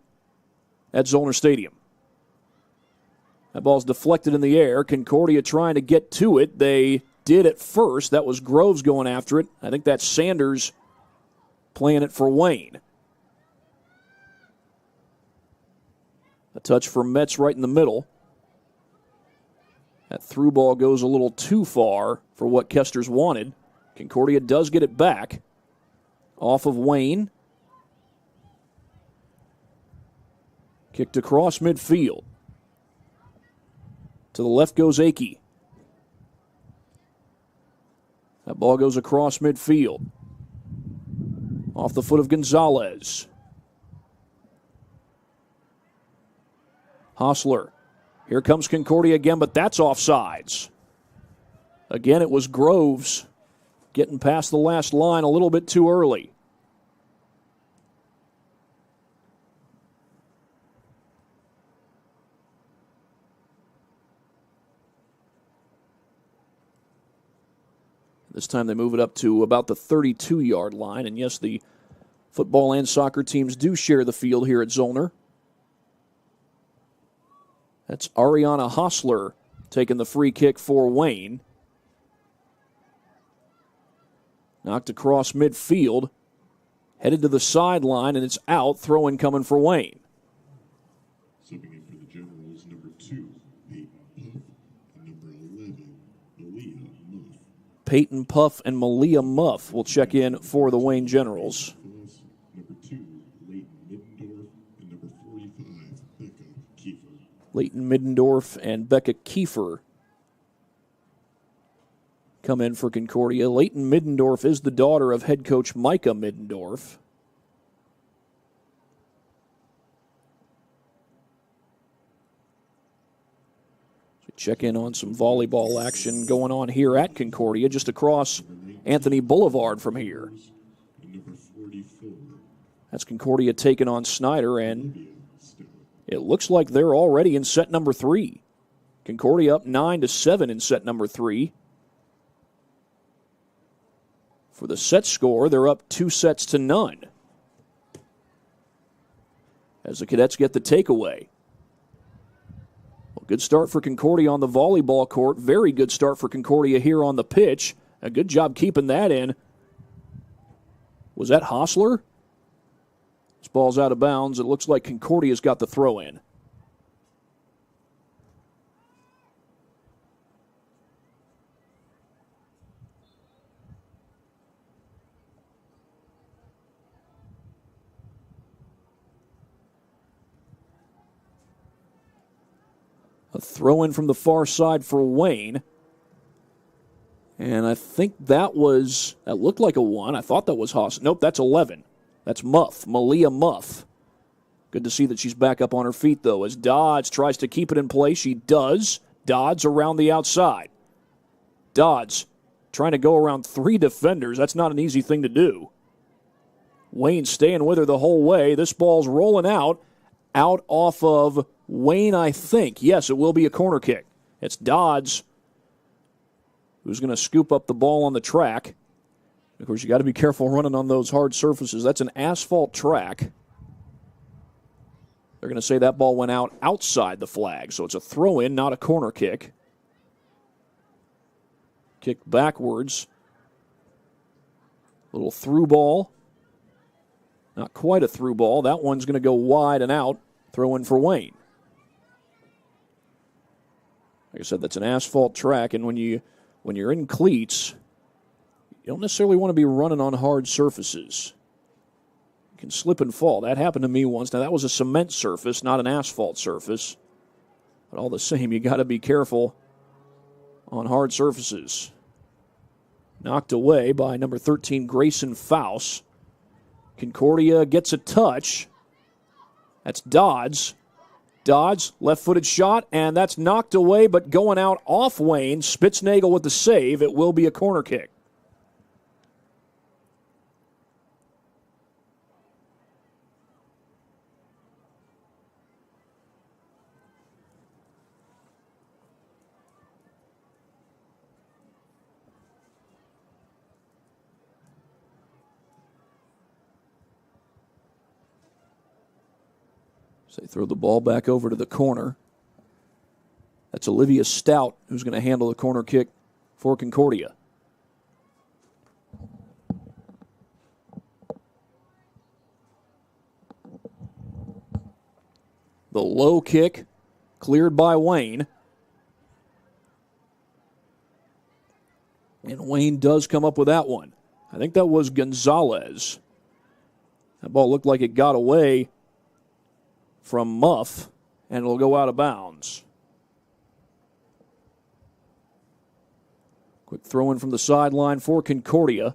at Zollner Stadium. That ball's deflected in the air. Concordia trying to get to it. They did at first. That was Groves going after it. I think that's Sanders playing it for Wayne. A touch for Metz right in the middle. That through ball goes a little too far for what Kesters wanted. Concordia does get it back. Off of Wayne. Kicked across midfield. To the left goes Akey. That ball goes across midfield. Off the foot of Gonzalez. Hostler. Here comes Concordia again, but that's offsides. Again, it was Groves getting past the last line a little bit too early. This time they move it up to about the 32-yard line. And yes, the football and soccer teams do share the field here at Zollner. That's Ariana Hostler taking the free kick for Wayne. Knocked across midfield. Headed to the sideline, and it's out. Throw-in coming for Wayne. Subbing in for the Generals, number 2, Peyton Puff, and number 11, Malia Muff. Peyton Puff and Malia Muff will check in for the Wayne Generals. Number 2, Leighton Middendorf, and number 45, Becca Kiefer. Leighton Middendorf and Becca Kiefer come in for Concordia. Leighton Middendorf is the daughter of head coach Micah Middendorf. So check in on some volleyball action going on here at Concordia, just across Anthony Boulevard from here. That's Concordia taking on Snyder, and it looks like they're already in set number 3. Concordia up 9-7 in set number 3. For the set score, they're up 2-0. As the Cadets get the takeaway. Well, good start for Concordia on the volleyball court. Very good start for Concordia here on the pitch. A good job keeping that in. Was that Hostler? This ball's out of bounds. It looks like Concordia's got the throw in. A throw in from the far side for Wayne. And I think that looked like a 1. I thought that was Haas. Nope, that's 11. That's Muff, Malia Muff. Good to see that she's back up on her feet, though, as Dodds tries to keep it in play. She does. Dodds around the outside. Dodds trying to go around 3 defenders. That's not an easy thing to do. Wayne staying with her the whole way. This ball's rolling out off of Wayne, I think. Yes, it will be a corner kick. It's Dodds who's going to scoop up the ball on the track. Of course, you got to be careful running on those hard surfaces. That's an asphalt track. They're going to say that ball went out outside the flag, so it's a throw-in, not a corner kick. Kick backwards. Little through ball. Not quite a through ball. That one's going to go wide and out. Throw in for Wayne. Like I said, that's an asphalt track, and when you're in cleats, you don't necessarily want to be running on hard surfaces. You can slip and fall. That happened to me once. Now, that was a cement surface, not an asphalt surface. But all the same, you got to be careful on hard surfaces. Knocked away by number 13, Grayson Faust. Concordia gets a touch. That's Dodds. Dodds, left-footed shot, and that's knocked away, but going out off Wayne. Spitznagel with the save. It will be a corner kick. So they throw the ball back over to the corner. That's Olivia Stout who's going to handle the corner kick for Concordia. The low kick cleared by Wayne. And Wayne does come up with that one. I think that was Gonzalez. That ball looked like it got away from Muff, and it'll go out of bounds. Quick throw in from the sideline for Concordia.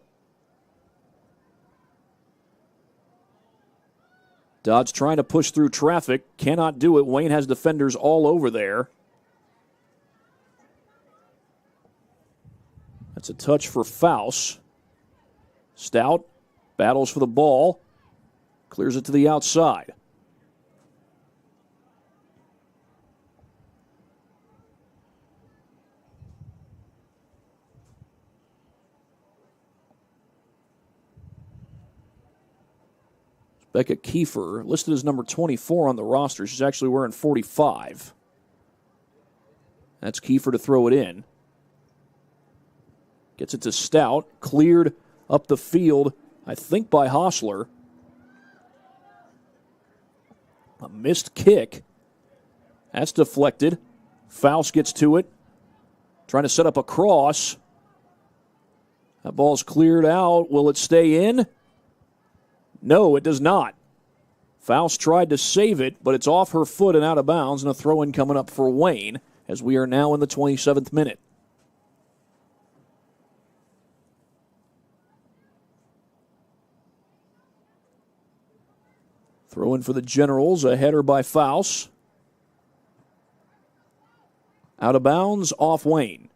Dodds trying to push through traffic, cannot do it. Wayne has defenders all over there. That's a touch for Faust. Stout battles for the ball, clears it to the outside. Becca Kiefer, listed as number 24 on the roster. She's actually wearing 45. That's Kiefer to throw it in. Gets it to Stout. Cleared up the field, I think, by Hostler. A missed kick. That's deflected. Faust gets to it. Trying to set up a cross. That ball's cleared out. Will it stay in? No, it does not. Faust tried to save it, but it's off her foot and out of bounds, and a throw-in coming up for Wayne as we are now in the 27th minute. Throw-in for the Generals, a header by Faust. Out of bounds, off Wayne.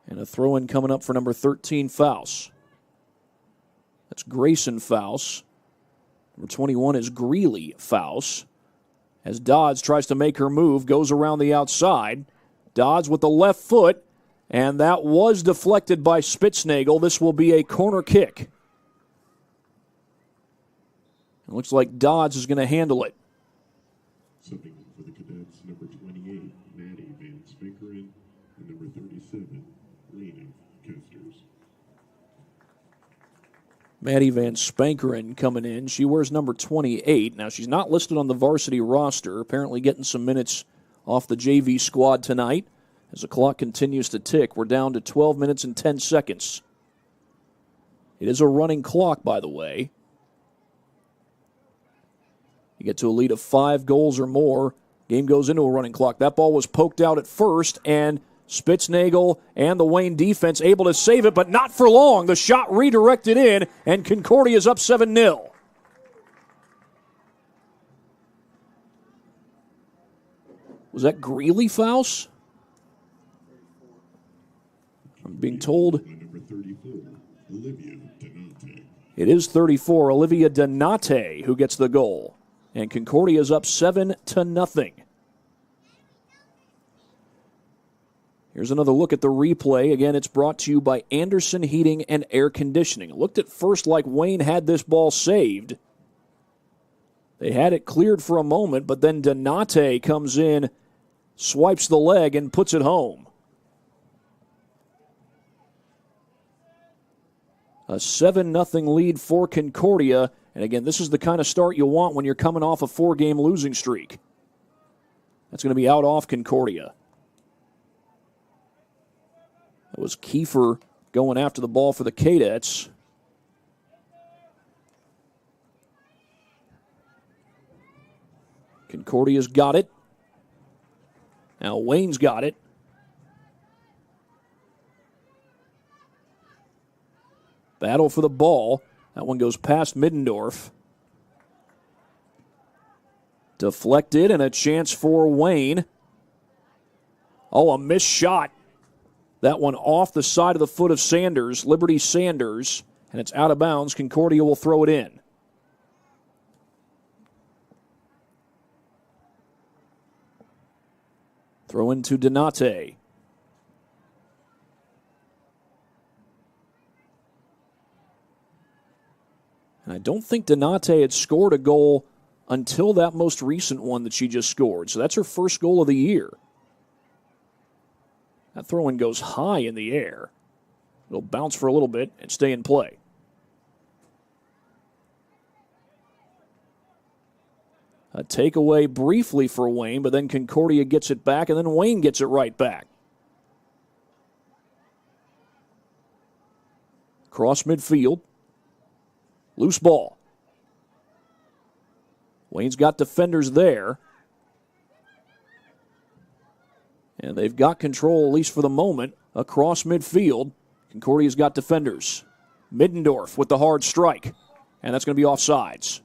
And a throw-in coming up for number 13, Faust. That's Grayson Faust. Number 21 is Greeley Faust. As Dodds tries to make her move, goes around the outside. Dodds with the left foot, and that was deflected by Spitznagel. This will be a corner kick. It looks like Dodds is going to handle it. Subbing for the Cadets, number 28, Maddie Van Spinkeren, and number 37, Lena Kesters. Maddie Van Spankeren coming in. She wears number 28. Now, she's not listed on the varsity roster, apparently getting some minutes off the JV squad tonight. As the clock continues to tick, we're down to 12 minutes and 10 seconds. It is a running clock, by the way. You get to a lead of 5 goals or more, game goes into a running clock. That ball was poked out at first, and Spitznagel and the Wayne defense able to save it, but not for long. The shot redirected in, and Concordia's up 7-0. Was that Greeley, Faust? I'm being told Number 34, Olivia Donate. it is 34, Olivia Donate, who gets the goal. And Concordia's up 7-0. Here's another look at the replay. Again, it's brought to you by Anderson Heating and Air Conditioning. It looked at first like Wayne had this ball saved. They had it cleared for a moment, but then Donate comes in, swipes the leg, and puts it home. A 7-0 lead for Concordia. And again, this is the kind of start you want when you're coming off a 4-game losing streak. That's going to be out off Concordia. That was Kiefer going after the ball for the Cadets. Concordia's got it. Now Wayne's got it. Battle for the ball. That one goes past Middendorf. Deflected, and a chance for Wayne. Oh, a missed shot. That one off the side of the foot of Sanders, Liberty Sanders, and it's out of bounds. Concordia will throw it in. Throw into Donate. And I don't think Donate had scored a goal until that most recent one that she just scored. So that's her first goal of the year. That throw-in goes high in the air. It'll bounce for a little bit and stay in play. A takeaway briefly for Wayne, but then Concordia gets it back, and then Wayne gets it right back. Cross midfield. Loose ball. Wayne's got defenders there. And they've got control, at least for the moment, across midfield. Concordia's got defenders. Middendorf with the hard strike. And that's going to be offsides.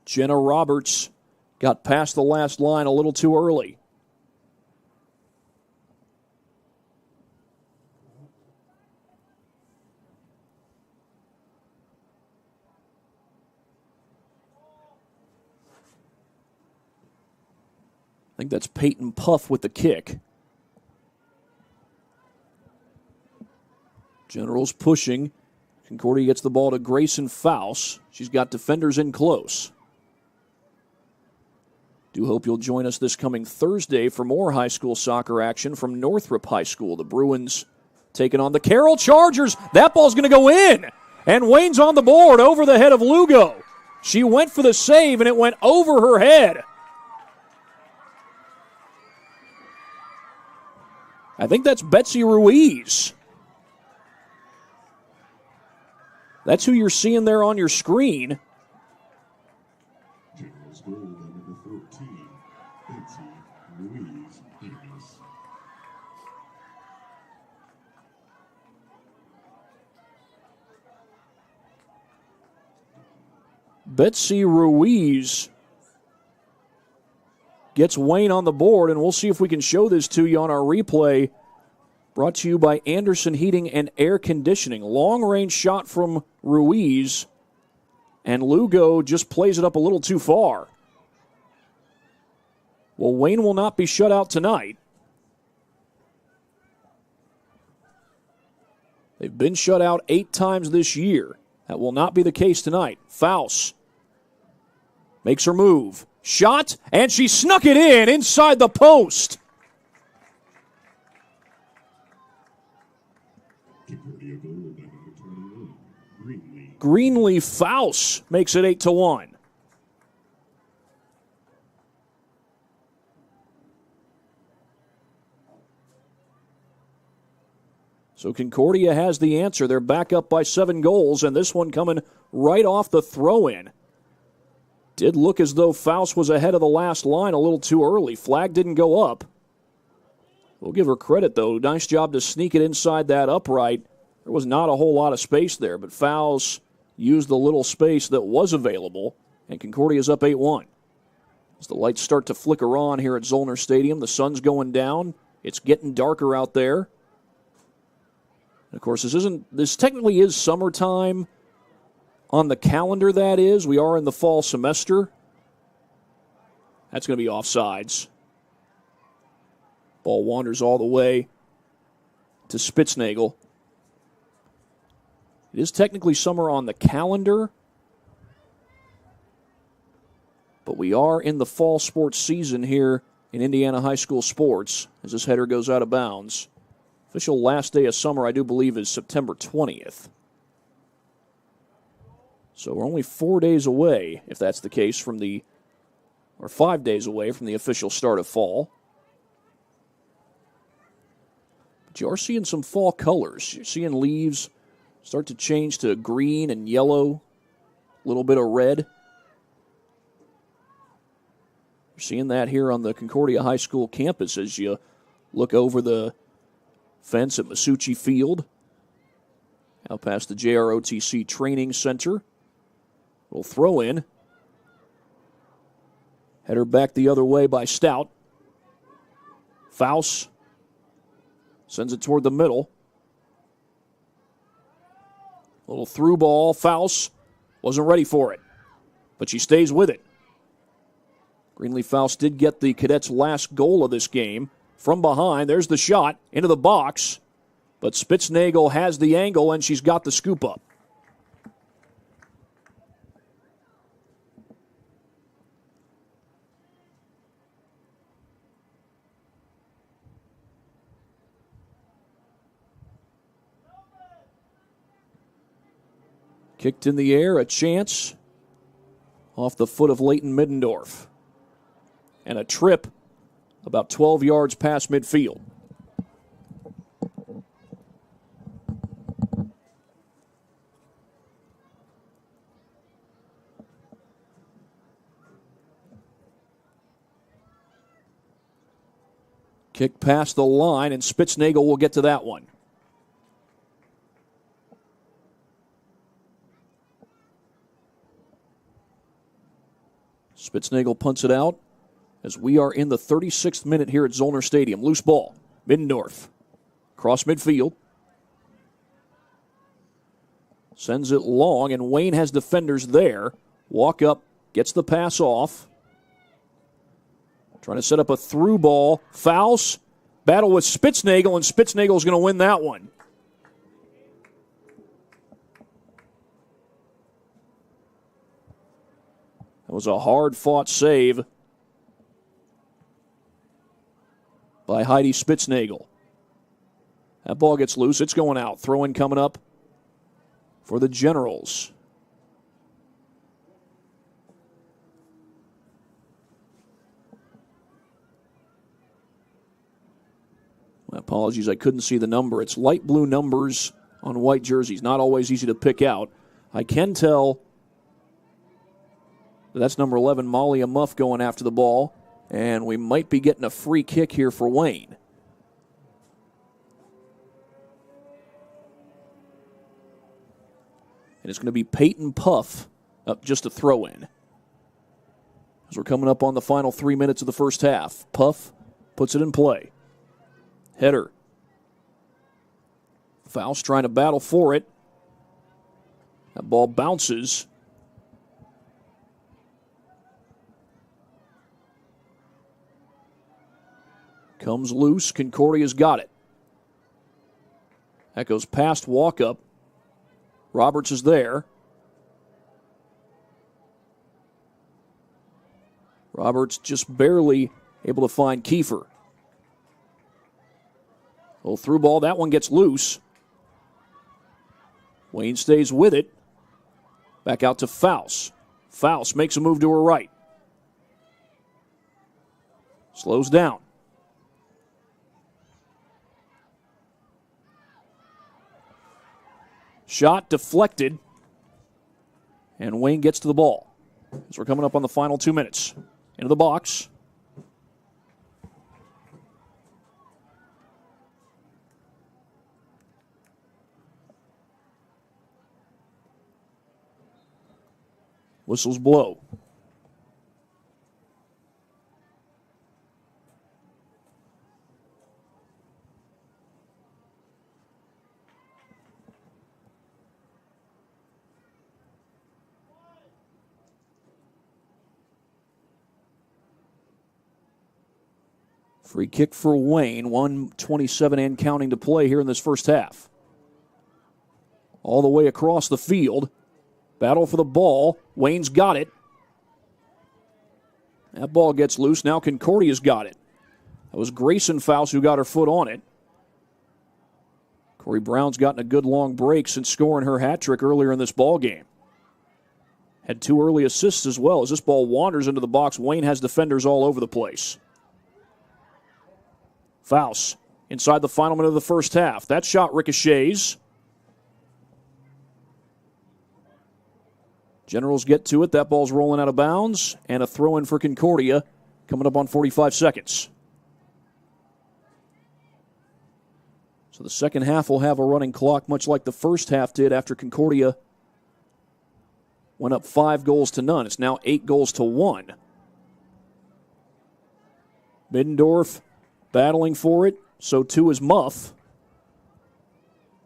Jenna Roberts got past the last line a little too early. I think that's Peyton Puff with the kick. General's pushing. Concordia gets the ball to Grayson Faust. She's got defenders in close. Do hope you'll join us this coming Thursday for more high school soccer action from Northrop High School. The Bruins taking on the Carroll Chargers. That ball's going to go in. And Wayne's on the board over the head of Lugo. She went for the save, and it went over her head. I think that's Betsy Ruiz. That's who you're seeing there on your screen. General's goal by number 14, Betsy Ruiz Davis. Betsy Ruiz gets Wayne on the board, and we'll see if we can show this to you on our replay. Brought to you by Anderson Heating and Air Conditioning. Long-range shot from Ruiz, and Lugo just plays it up a little too far. Well, Wayne will not be shut out tonight. They've been shut out 8 times this year. That will not be the case tonight. Faust makes her move. Shot, and she snuck it in inside the post. Concordia goal by number 21, Greenlee. Greenlee Faust makes it 8-1. So Concordia has the answer. They're back up by 7 goals, and this one coming right off the throw-in. Did look as though Faust was ahead of the last line a little too early. Flag didn't go up. We'll give her credit, though. Nice job to sneak it inside that upright. There was not a whole lot of space there, but Faust used the little space that was available, and Concordia's up 8-1. As the lights start to flicker on here at Zollner Stadium, the sun's going down. It's getting darker out there. And of course, this technically is summertime on the calendar, that is. We are in the fall semester. That's going to be offsides. Ball wanders all the way to Spitznagel. It is technically summer on the calendar, but we are in the fall sports season here in Indiana high school sports as this header goes out of bounds. Official last day of summer, I do believe, is September 20th. So we're only 4 days away, if that's the case, or 5 days away from the official start of fall. But you are seeing some fall colors. You're seeing leaves start to change to green and yellow, a little bit of red. You're seeing that here on the Concordia High School campus as you look over the fence at Masucci Field, out past the JROTC Training Center. We'll throw in. Header back the other way by Stout. Faust sends it toward the middle. Little through ball. Faust wasn't ready for it, but she stays with it. Greenlee Faust did get the Cadets' last goal of this game. From behind, there's the shot into the box, but Spitznagel has the angle, and she's got the scoop up. Kicked in the air, a chance off the foot of Leighton Middendorf. And a trip about 12 yards past midfield. Kick past the line, and Spitznagel will get to that one. Spitznagel punts it out as we are in the 36th minute here at Zollner Stadium. Loose ball. Middendorf. Cross midfield. Sends it long, and Wayne has defenders there. Walk up, gets the pass off. Trying to set up a through ball. Faust. Battle with Spitznagel, and Spitznagel's going to win that one. That was a hard-fought save by Heidi Spitznagel. That ball gets loose. It's going out. Throw-in coming up for the Generals. My apologies, I couldn't see the number. It's light blue numbers on white jerseys. Not always easy to pick out. I can tell that's number 11, Molly Amuff, going after the ball. And we might be getting a free kick here for Wayne. And it's going to be Peyton Puff up just a throw-in. As we're coming up on the final 3 minutes of the first half. Puff puts it in play. Header. Faust trying to battle for it. That ball bounces. Comes loose. Concordia's got it. That goes past Walkup. Roberts is there. Roberts just barely able to find Kiefer. Little through ball. That one gets loose. Wayne stays with it. Back out to Faust. Faust makes a move to her right. Slows down. Shot deflected. And Wayne gets to the ball. as we're coming up on the final 2 minutes. Into the box. Whistles blow. Free kick for Wayne. 1:27 and counting to play here in this first half. All the way across the field. Battle for the ball. Wayne's got it. That ball gets loose. Now Concordia's got it. That was Grayson Faust who got her foot on it. Corey Brown's gotten a good long break since scoring her hat trick earlier in this ball game. Had 2 early assists as well. As this ball wanders into the box, Wayne has defenders all over the place. Faust inside the final minute of the first half. That shot ricochets. Generals get to it. That ball's rolling out of bounds. And a throw-in for Concordia coming up on 45 seconds. So the second half will have a running clock, much like the first half did after Concordia went up 5-0. It's now 8-1. Middendorf battling for it. So too is Muff.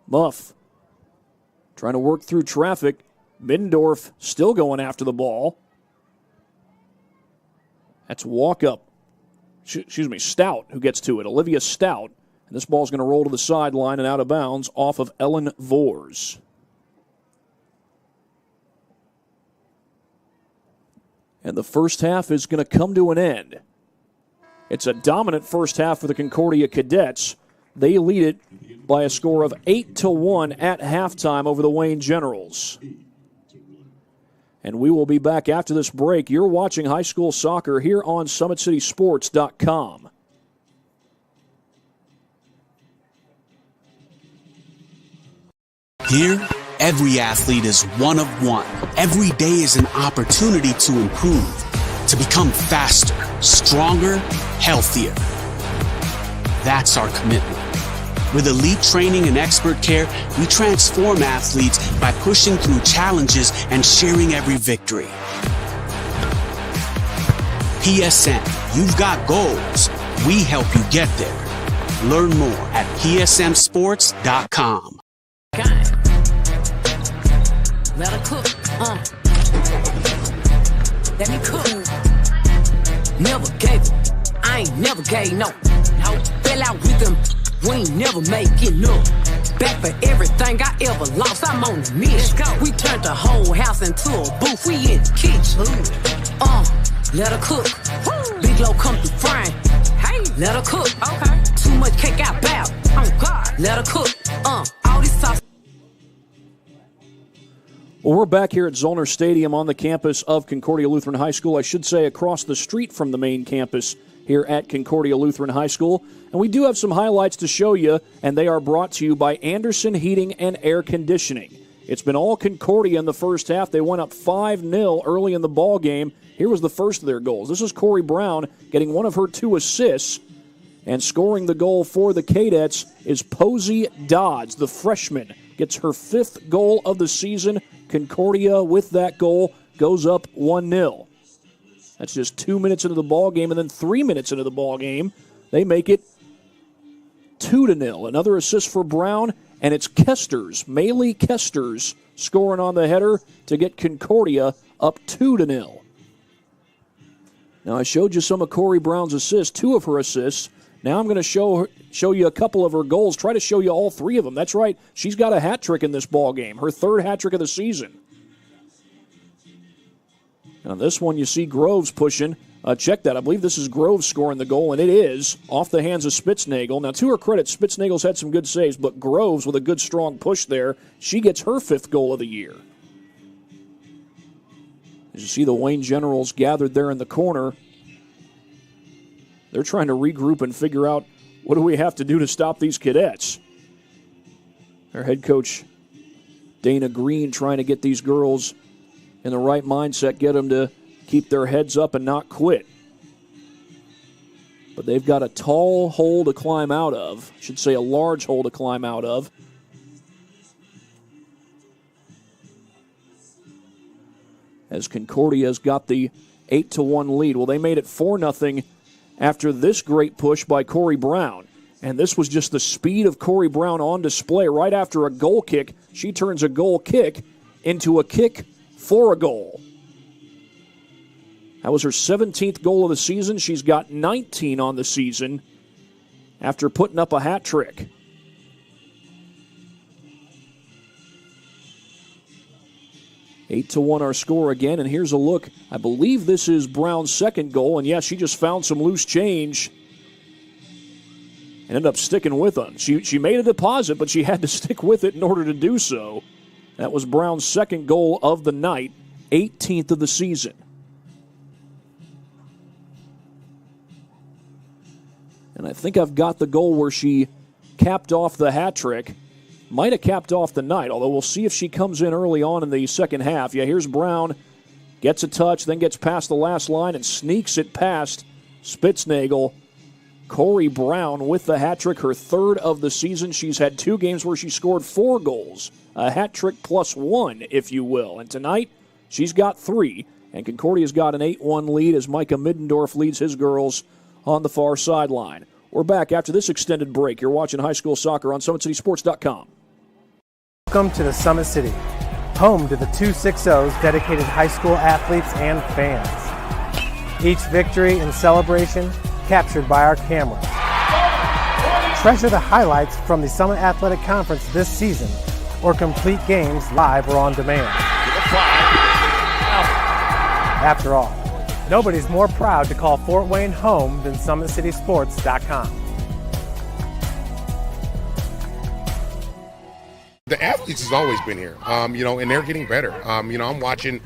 Muff trying to work through traffic. Middendorf still going after the ball. That's Stout who gets to it. Olivia Stout. And this ball's going to roll to the sideline and out of bounds off of Ellen Vors. And the first half is going to come to an end. It's a dominant first half for the Concordia Cadets. They lead it by a score of 8-1 at halftime over the Wayne Generals. And we will be back after this break. You're watching high school soccer here on SummitCitySports.com. Here, every athlete is one of one. Every day is an opportunity to improve, to become faster, stronger, healthier. That's our commitment. With elite training and expert care, we transform athletes by pushing through challenges and sharing every victory. PSN, you've got goals. We help you get there. Learn more at psmsports.com. Let her cook, let me cook. Never gave it, I ain't never gave no. Fell out with them, we ain't never make it up. Back for everything I ever lost, I'm on the mission. We turned the whole house into a booth, we in the kitchen. Let her cook, Big Low come through frying. Hey, let her cook, okay. Too much cake out bow, oh God. Let her cook, all this sauce. Well, we're back here at Zollner Stadium on the campus of Concordia Lutheran High School. I should say across the street from the main campus here at Concordia Lutheran High School. And we do have some highlights to show you, and they are brought to you by Anderson Heating and Air Conditioning. It's been all Concordia in the first half. They went up 5-0 early in the ball game. Here was the first of their goals. This is Corey Brown getting one of her 2 assists. And scoring the goal for the Cadets is Posey Dodds, the freshman. Gets her 5th goal of the season. Concordia, with that goal, goes up 1-0. That's just 2 minutes into the ball game, and then 3 minutes into the ball game, they make it 2-0. Another assist for Brown, and it's Kesters, Maylee Kesters, scoring on the header to get Concordia up 2-0. Now, I showed you some of Corey Brown's assists, 2 of her assists. Now I'm going to show you a couple of her goals. Try to show you all 3 of them. That's right. She's got a hat trick in this ball game. Her 3rd hat trick of the season. Now this one you see Groves pushing. Check that. I believe this is Groves scoring the goal, and it is off the hands of Spitznagel. Now to her credit, Spitznagel's had some good saves, but Groves with a good strong push there. She gets her 5th goal of the year. As you see the Wayne Generals gathered there in the corner. They're trying to regroup and figure out what do we have to do to stop these Cadets. Their head coach, Dana Green, trying to get these girls in the right mindset, get them to keep their heads up and not quit. But they've got a tall hole to climb out of. I should say a large hole to climb out of. As Concordia's got the 8-1 lead. Well, they made it 4-0 after this great push by Corey Brown. And this was just the speed of Corey Brown on display right after a goal kick. She turns a goal kick into a kick for a goal. That was her 17th goal of the season. She's got 19 on the season after putting up a hat trick. Eight to 1 our score again, and here's a look. I believe this is Brown's second goal, and yes, she just found some loose change and ended up sticking with them. She made a deposit, but she had to stick with it in order to do so. That was Brown's second goal of the night, 18th of the season. And I think I've got the goal where she capped off the hat trick. Might have capped off the night, although we'll see if she comes in early on in the second half. Yeah, here's Brown. Gets a touch, then gets past the last line and sneaks it past Spitznagel. Corey Brown with the hat trick, her third of the season. She's had 2 games where she scored 4 goals. A hat trick plus 1, if you will. And tonight, she's got 3. And Concordia's got an 8-1 lead as Micah Middendorf leads his girls on the far sideline. We're back after this extended break. You're watching high school soccer on SummitCitySports.com. Welcome to the Summit City, home to the 260's dedicated high school athletes and fans. Each victory and celebration captured by our cameras. Treasure the highlights from the Summit Athletic Conference this season, or complete games live or on demand. After all, nobody's more proud to call Fort Wayne home than SummitCitySports.com. The athletes has always been here, and they're getting better. I'm watching,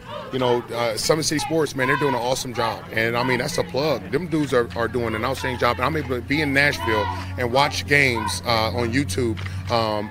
Summit City Sports, man, they're doing an awesome job. And, that's a plug. Them dudes are doing an outstanding job. And I'm able to be in Nashville and watch games on YouTube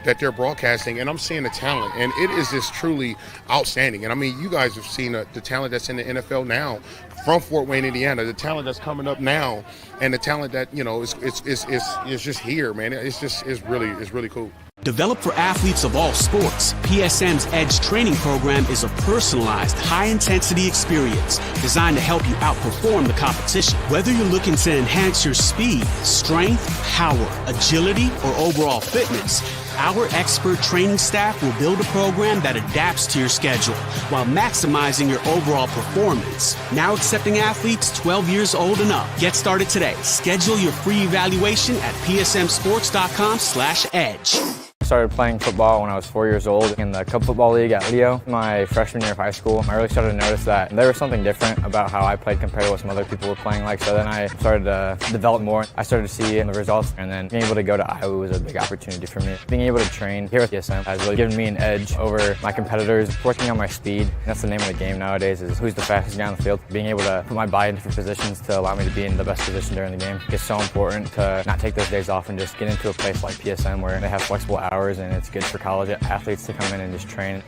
that they're broadcasting, and I'm seeing the talent. And it is just truly outstanding. And, you guys have seen the talent that's in the NFL now from Fort Wayne, Indiana, the talent that's coming up now, and the talent that, is just here, man. It's really cool. Developed for athletes of all sports, PSM's Edge training program is a personalized, high-intensity experience designed to help you outperform the competition. Whether you're looking to enhance your speed, strength, power, agility, or overall fitness, our expert training staff will build a program that adapts to your schedule while maximizing your overall performance. Now accepting athletes 12 years old and up. Get started today. Schedule your free evaluation at psmsports.com/edge. I started playing football when I was 4 years old in the Cup Football League at Leo. My freshman year of high school, I really started to notice that there was something different about how I played compared to what some other people were playing like. So then I started to develop more. I started to see the results, and then being able to go to Iowa was a big opportunity for me. Being able to train here at PSM has really given me an edge over my competitors. Working on my speed, that's the name of the game nowadays, is who's the fastest guy on the field. Being able to put my body in different positions to allow me to be in the best position during the game. It's so important to not take those days off and just get into a place like PSM where they have flexible hours, and it's good for college athletes to come in and just train.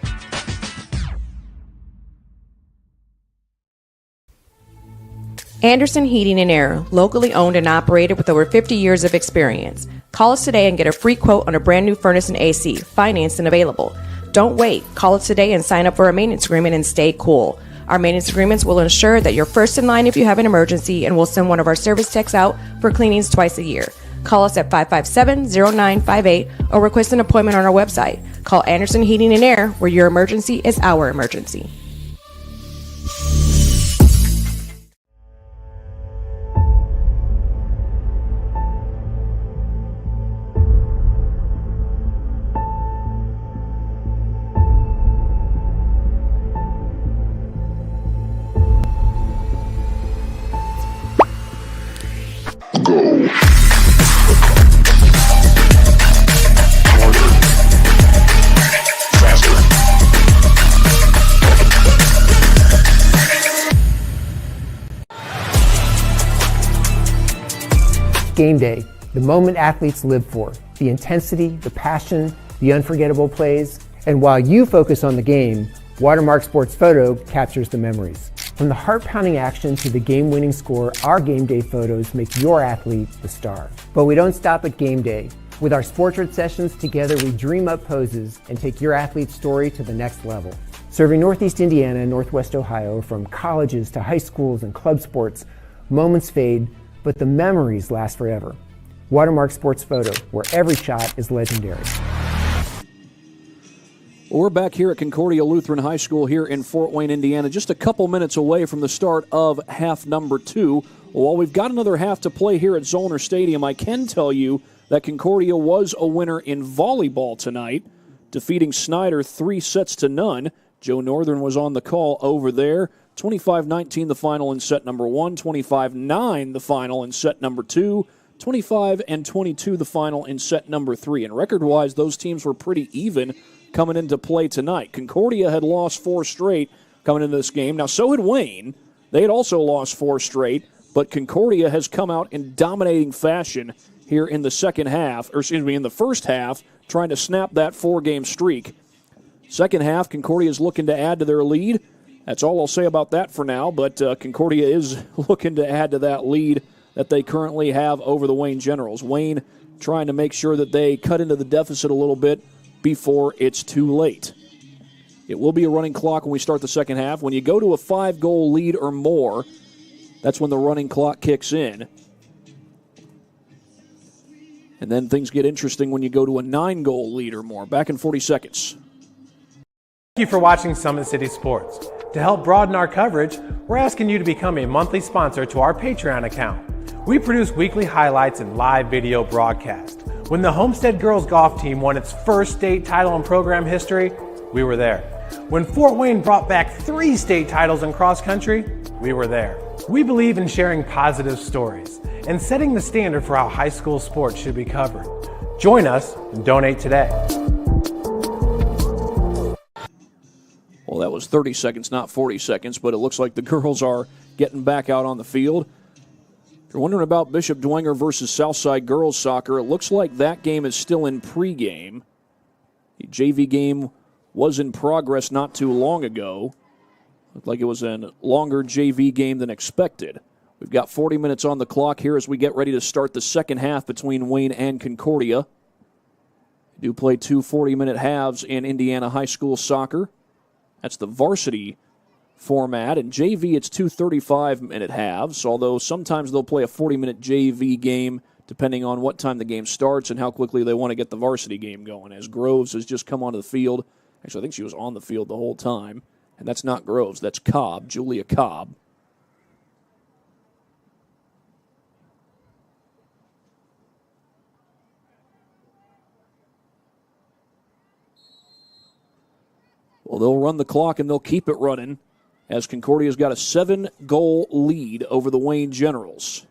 Anderson Heating and Air, locally owned and operated with over 50 years of experience. Call us today and get a free quote on a brand new furnace and AC, financed and available. Don't wait. Call us today and sign up for a maintenance agreement and stay cool. Our maintenance agreements will ensure that you're first in line if you have an emergency, and we'll send one of our service techs out for cleanings twice a year. Call us at 557-0958 or request an appointment on our website. Call Anderson Heating and Air, where your emergency is our emergency. Game day, the moment athletes live for, the intensity, the passion, the unforgettable plays, and while you focus on the game, Watermark Sports Photo captures the memories. From the heart-pounding action to the game-winning score, our game day photos make your athlete the star. But we don't stop at game day. With our Sportrait sessions, together we dream up poses and take your athlete's story to the next level. Serving Northeast Indiana and Northwest Ohio, from colleges to high schools and club sports, moments fade, but the memories last forever. Watermark Sports Photo, where every shot is legendary. We're back here at Concordia Lutheran High School here in Fort Wayne, Indiana, just a couple minutes away from the start of half number 2. While we've got another half to play here at Zollner Stadium, I can tell you that Concordia was a winner in volleyball tonight, defeating Snyder 3-0. Joe Northern was on the call over there. 25-19 the final in set number 1, 25-9 the final in set number 2, 25-22 the final in set number 3. And record-wise, those teams were pretty even coming into play tonight. Concordia had lost 4 straight coming into this game. Now, so had Wayne. They had also lost 4 straight, but Concordia has come out in dominating fashion here in the in the first half, trying to snap that 4-game streak. Second half, Concordia is looking to add to their lead. That's all I'll say about that for now, but Concordia is looking to add to that lead that they currently have over the Wayne Generals. Wayne trying to make sure that they cut into the deficit a little bit before it's too late. It will be a running clock when we start the second half. When you go to a 5-goal lead or more, that's when the running clock kicks in. And then things get interesting when you go to a 9-goal lead or more. Back in 40 seconds. Thank you for watching Summit City Sports. To help broaden our coverage, we're asking you to become a monthly sponsor to our Patreon account. We produce weekly highlights and live video broadcasts. When the Homestead girls golf team won its first state title in program history, we were there. When Fort Wayne brought back 3 state titles in cross country, we were there. We believe in sharing positive stories and setting the standard for how high school sports should be covered. Join us and donate today. Well, that was 30 seconds, not 40 seconds, but it looks like the girls are getting back out on the field. If you're wondering about Bishop Dwenger versus Southside girls soccer, it looks like that game is still in pregame. The JV game was in progress not too long ago. Looked like it was a longer JV game than expected. We've got 40 minutes on the clock here as we get ready to start the second half between Wayne and Concordia. We do play 2 40-minute halves in Indiana high school soccer. That's the varsity format. In JV, it's 2 35-minute halves, although sometimes they'll play a 40-minute JV game depending on what time the game starts and how quickly they want to get the varsity game going. As Groves has just come onto the field. Actually, I think she was on the field the whole time. And that's not Groves, that's Cobb, Julia Cobb. Well, they'll run the clock and they'll keep it running as Concordia's got a 7-goal lead over the Wayne Generals.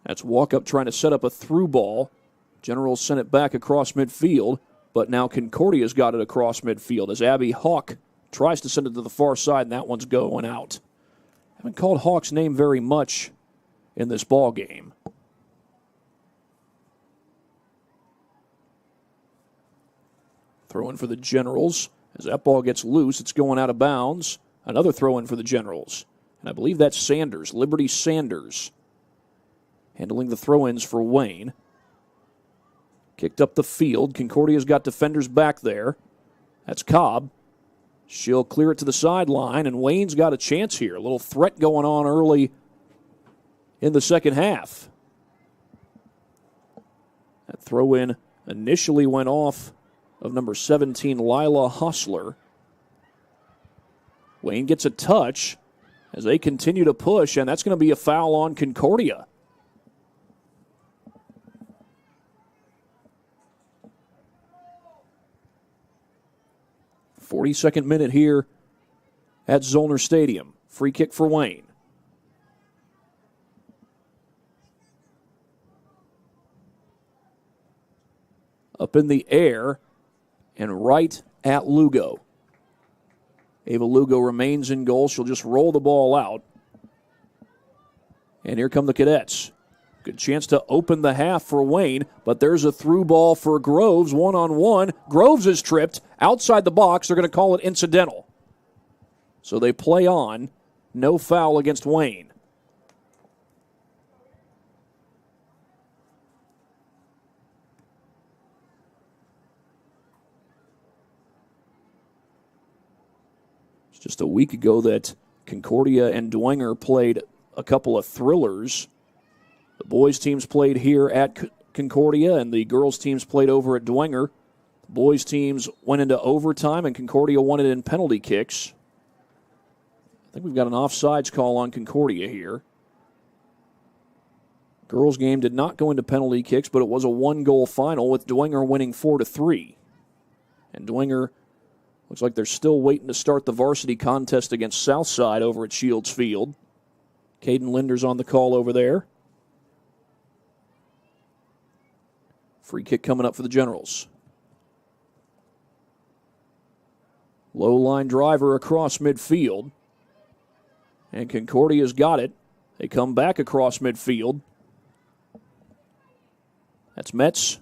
That's Walkup trying to set up a through ball. Generals sent it back across midfield, but now Concordia's got it across midfield as Abby Hawk tries to send it to the far side, and that one's going out. Haven't called Hawk's name very much in this ball game. Throw in for the Generals. As that ball gets loose, it's going out of bounds. Another throw in for the Generals. And I believe that's Sanders, Liberty Sanders, handling the throw-ins for Wayne. Kicked up the field. Concordia's got defenders back there. That's Cobb. She'll clear it to the sideline, and Wayne's got a chance here. A little threat going on early in the second half. That throw-in initially went off of number 17, Lila Hustler. Wayne gets a touch as they continue to push, and that's going to be a foul on Concordia. .42 minute here at Zollner Stadium. Free kick for Wayne. Up in the air and right at Lugo. Ava Lugo remains in goal. She'll just roll the ball out. And here come the Cadets. Good chance to open the half for Wayne, but there's a through ball for Groves, one-on-one. Groves is tripped outside the box. They're going to call it incidental. So they play on. No foul against Wayne. It's just a week ago that Concordia and Dwenger played a couple of thrillers. The boys' teams played here at Concordia, and the girls' teams played over at Dwenger. The boys' teams went into overtime, and Concordia won it in penalty kicks. I think we've got an offsides call on Concordia here. Girls' game did not go into penalty kicks, but it was a one-goal final with Dwenger winning 4-3. And Dwenger looks like they're still waiting to start the varsity contest against Southside over at Shields Field. Caden Linder's on the call over there. Free kick coming up for the Generals. Low line driver across midfield. And Concordia's got it. They come back across midfield. That's Metz.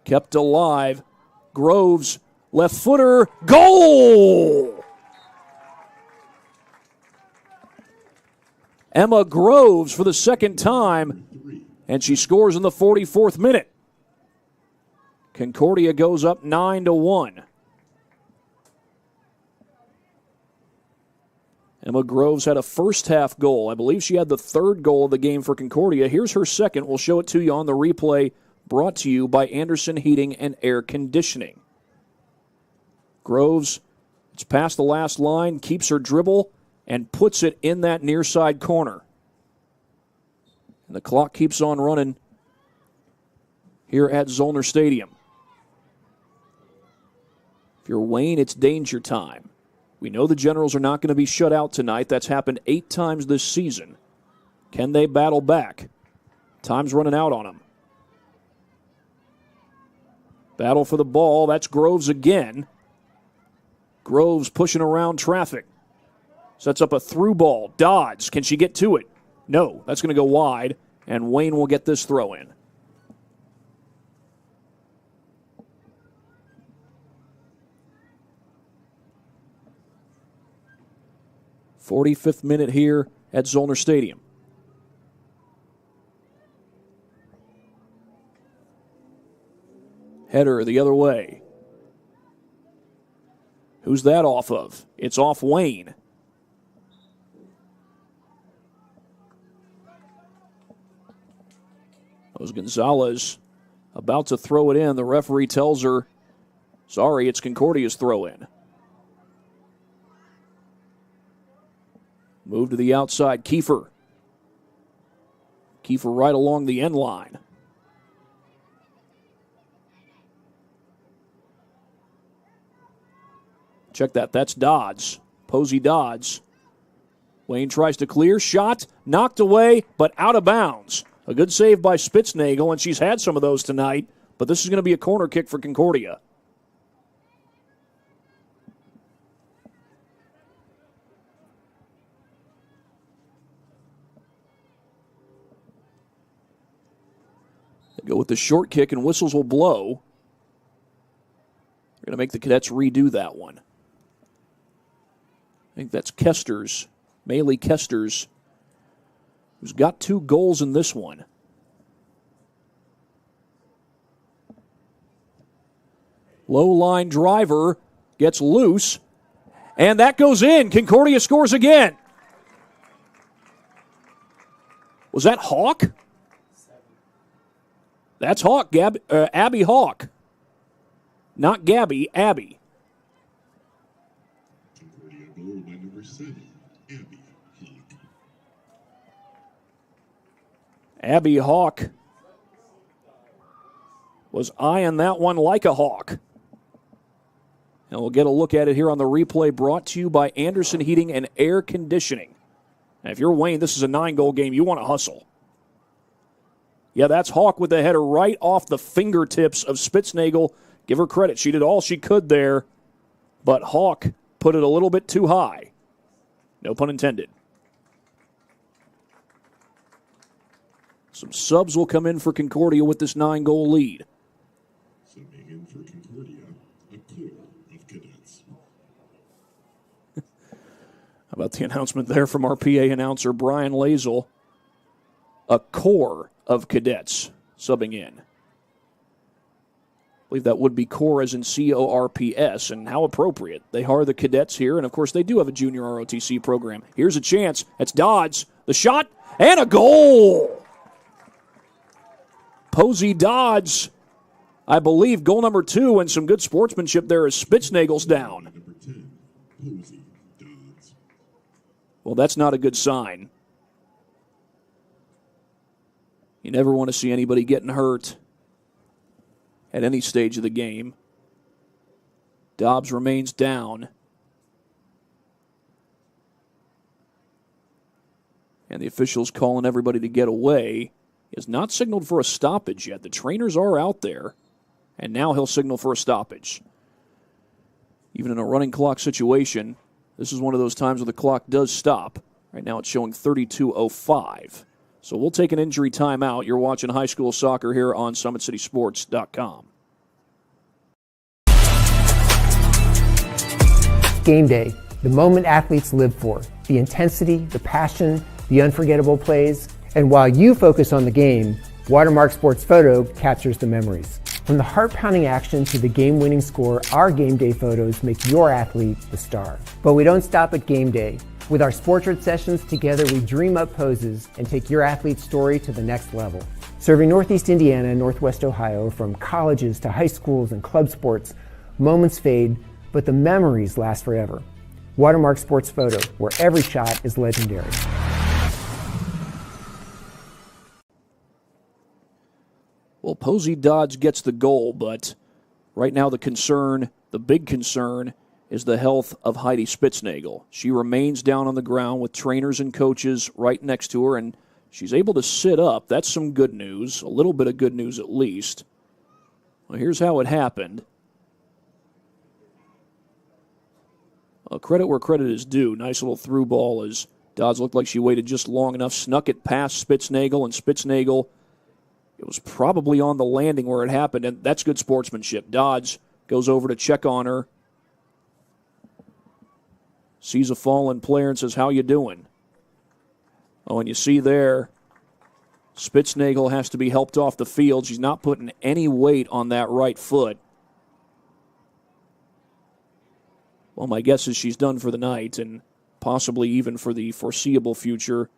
Kept alive. Groves, left footer, goal! Emma Groves for the second time, and she scores in the 44th minute. Concordia goes up 9-1. Emma Groves had a first-half goal. I believe she had the third goal of the game for Concordia. Here's her second. We'll show it to you on the replay, brought to you by Anderson Heating and Air Conditioning. Groves, it's past the last line, keeps her dribble, and puts it in that near side corner. And the clock keeps on running here at Zollner Stadium. If you're Wayne, it's danger time. We know the Generals are not going to be shut out tonight. That's happened 8 times this season. Can they battle back? Time's running out on them. Battle for the ball. That's Groves again. Groves pushing around traffic. Sets up a through ball. Dodds. Can she get to it? No. That's going to go wide, and Wayne will get this throw in. .45th minute here at Zollner Stadium. Header the other way. Who's that off of? It's off Wayne. Those Gonzalez about to throw it in. The referee tells her, sorry, it's Concordia's throw in. Move to the outside, Kiefer. Kiefer right along the end line. Check that, that's Dodds. Posey Dodds. Wayne tries to clear, shot, knocked away, but out of bounds. A good save by Spitznagel, and she's had some of those tonight, but this is going to be a corner kick for Concordia. Go with the short kick, and whistles will blow. They're going to make the Cadets redo that one. I think that's Kester's, Maylee Kester's, who's got 2 goals in this one. Low line driver gets loose, and that goes in. Concordia scores again. Was that Hawk? That's Hawk, Abby Hawk. Not Gabby, Abby. Concordia goal by number 7, Abby Hawk. Abby Hawk was eyeing that one like a hawk. And we'll get a look at it here on the replay, brought to you by Anderson Heating and Air Conditioning. And if you're Wayne, this is a 9-goal game. You want to hustle. Yeah, that's Hawk with the header right off the fingertips of Spitznagel. Give her credit. She did all she could there, but Hawk put it a little bit too high. No pun intended. Some subs will come in for Concordia with this 9-goal lead. Subbing in for Concordia, a core of cadets. How about the announcement there from our PA announcer, Brian Lazel? A core of cadets subbing in. I believe that would be core as in CORPS, and how appropriate. They are the cadets here, and of course they do have a junior ROTC program. Here's a chance. That's Dodds. The shot, and a goal! Posey Dodds, I believe, goal number 2, and some good sportsmanship there as Spitznagel's down. Number 10, Posey Dodds. Well, that's not a good sign. You never want to see anybody getting hurt at any stage of the game. Dobbs remains down. And the officials calling everybody to get away. He has not signaled for a stoppage yet. The trainers are out there, and now he'll signal for a stoppage. Even in a running clock situation, this is one of those times where the clock does stop. Right now it's showing 32:05. So we'll take an injury timeout. You're watching high school soccer here on SummitCitySports.com. Game day, the moment athletes live for, the intensity, the passion, the unforgettable plays. And while you focus on the game, Watermark Sports Photo captures the memories. From the heart-pounding action to the game-winning score, our game day photos make your athlete the star. But we don't stop at game day. With our Sportrait sessions, together we dream up poses and take your athlete's story to the next level. Serving Northeast Indiana and Northwest Ohio, from colleges to high schools and club sports, moments fade, but the memories last forever. Watermark Sports Photo, where every shot is legendary. Well, Posey Dodds gets the goal, but right now the big concern, is the health of Heidi Spitznagel. She remains down on the ground with trainers and coaches right next to her, and she's able to sit up. That's some good news, a little bit of good news at least. Well, here's how it happened. Credit where credit is due. Nice little through ball as Dodds looked like she waited just long enough, snuck it past Spitznagel, and Spitznagel, it was probably on the landing where it happened, and that's good sportsmanship. Dodds goes over to check on her, sees a fallen player and says, "How you doing?" Oh, and you see there, Spitznagel has to be helped off the field. She's not putting any weight on that right foot. Well, my guess is she's done for the night and possibly even for the foreseeable future.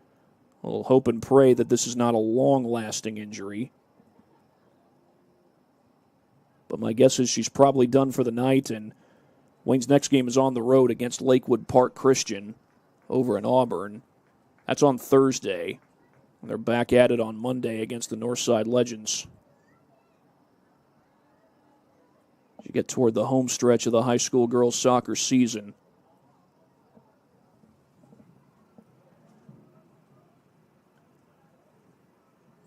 We'll hope and pray that this is not a long-lasting injury. But my guess is she's probably done for the night, and Wayne's next game is on the road against Lakewood Park Christian over in Auburn. That's on Thursday, and they're back at it on Monday against the Northside Legends. As you get toward the home stretch of the high school girls soccer season,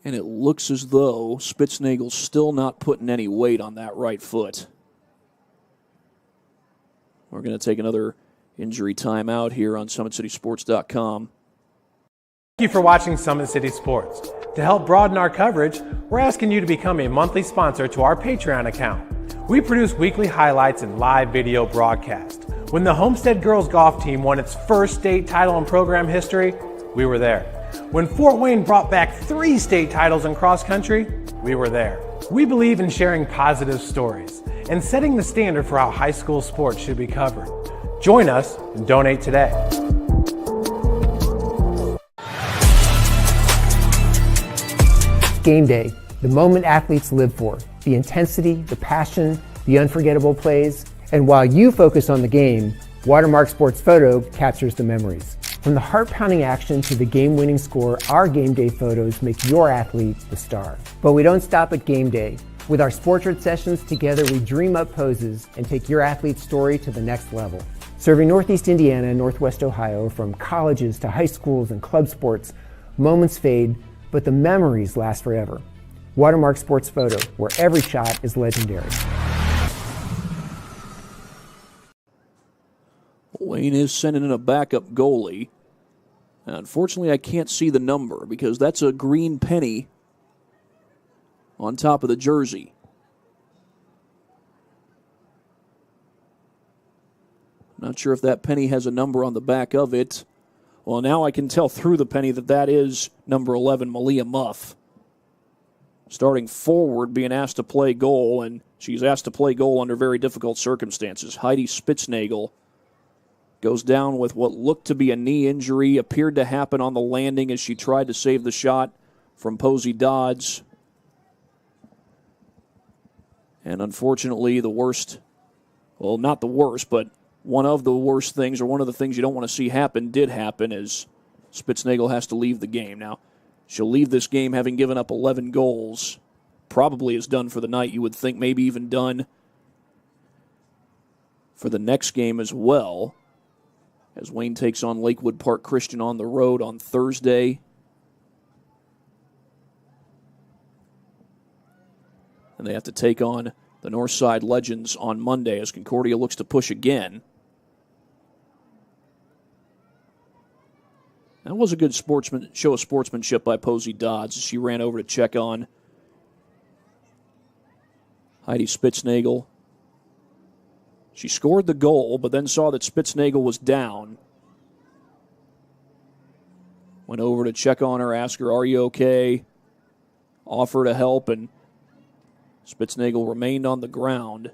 and it looks as though Spitznagel's still not putting any weight on that right foot. We're going to take another injury timeout here on SummitCitySports.com. Thank you for watching Summit City Sports. To help broaden our coverage, we're asking you to become a monthly sponsor to our Patreon account. We produce weekly highlights and live video broadcast. When the Homestead girls golf team won its first state title in program history, we were there. When Fort Wayne brought back 3 state titles in cross country, we were there. We believe in sharing positive stories and setting the standard for how high school sports should be covered. Join us and donate today. Game day, the moment athletes live for, the intensity, the passion, the unforgettable plays. And while you focus on the game, Watermark Sports Photo captures the memories. From the heart-pounding action to the game-winning score, our game day photos make your athlete the star. But we don't stop at game day. With our Sportrait sessions, together we dream up poses and take your athlete's story to the next level. Serving Northeast Indiana and Northwest Ohio, from colleges to high schools and club sports, moments fade, but the memories last forever. Watermark Sports Photo, where every shot is legendary. Wayne is sending in a backup goalie. Unfortunately, I can't see the number because that's a green penny on top of the jersey. Not sure if that penny has a number on the back of it. Well, now I can tell through the penny that is number 11, Malia Muff. Starting forward, being asked to play goal, and she's asked to play goal under very difficult circumstances. Heidi Spitznagel goes down with what looked to be a knee injury, appeared to happen on the landing as she tried to save the shot from Posey Dodds. And unfortunately, the worst, well, not the worst, but one of the worst things, or one of the things you don't want to see happen, did happen, as Spitznagel has to leave the game. Now, she'll leave this game having given up 11 goals. Probably is done for the night, you would think, maybe even done for the next game as well, as Wayne takes on Lakewood Park Christian on the road on Thursday. And they have to take on the Northside Legends on Monday as Concordia looks to push again. That was a good show of sportsmanship by Posey Dodds as she ran over to check on Heidi Spitznagel. She scored the goal, but then saw that Spitznagel was down. Went over to check on her, ask her, "Are you okay?" Offer to help, and Spitznagel remained on the ground.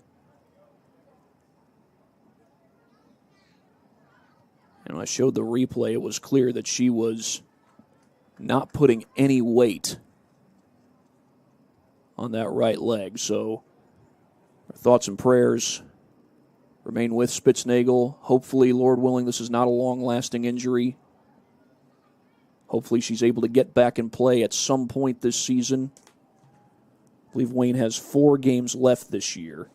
And when I showed the replay, it was clear that she was not putting any weight on that right leg. So our thoughts and prayers remain with Spitznagel. Hopefully, Lord willing, this is not a long-lasting injury. Hopefully she's able to get back and play at some point this season. I believe Wayne has 4 games left this year.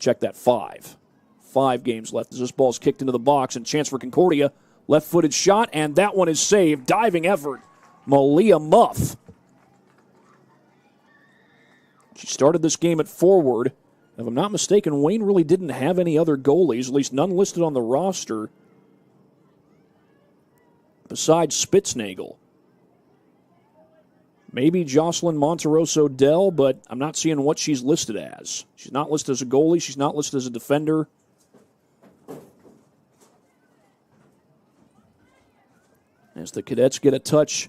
Check that, 5. 5 games left as this ball's kicked into the box, and chance for Concordia. Left-footed shot, and that one is saved. Diving effort, Malia Muff. She started this game at forward. If I'm not mistaken, Wayne really didn't have any other goalies, at least none listed on the roster, besides Spitznagel. Maybe Jocelyn Monteroso Dell, but I'm not seeing what she's listed as. She's not listed as a goalie. She's not listed as a defender. As the Cadets get a touch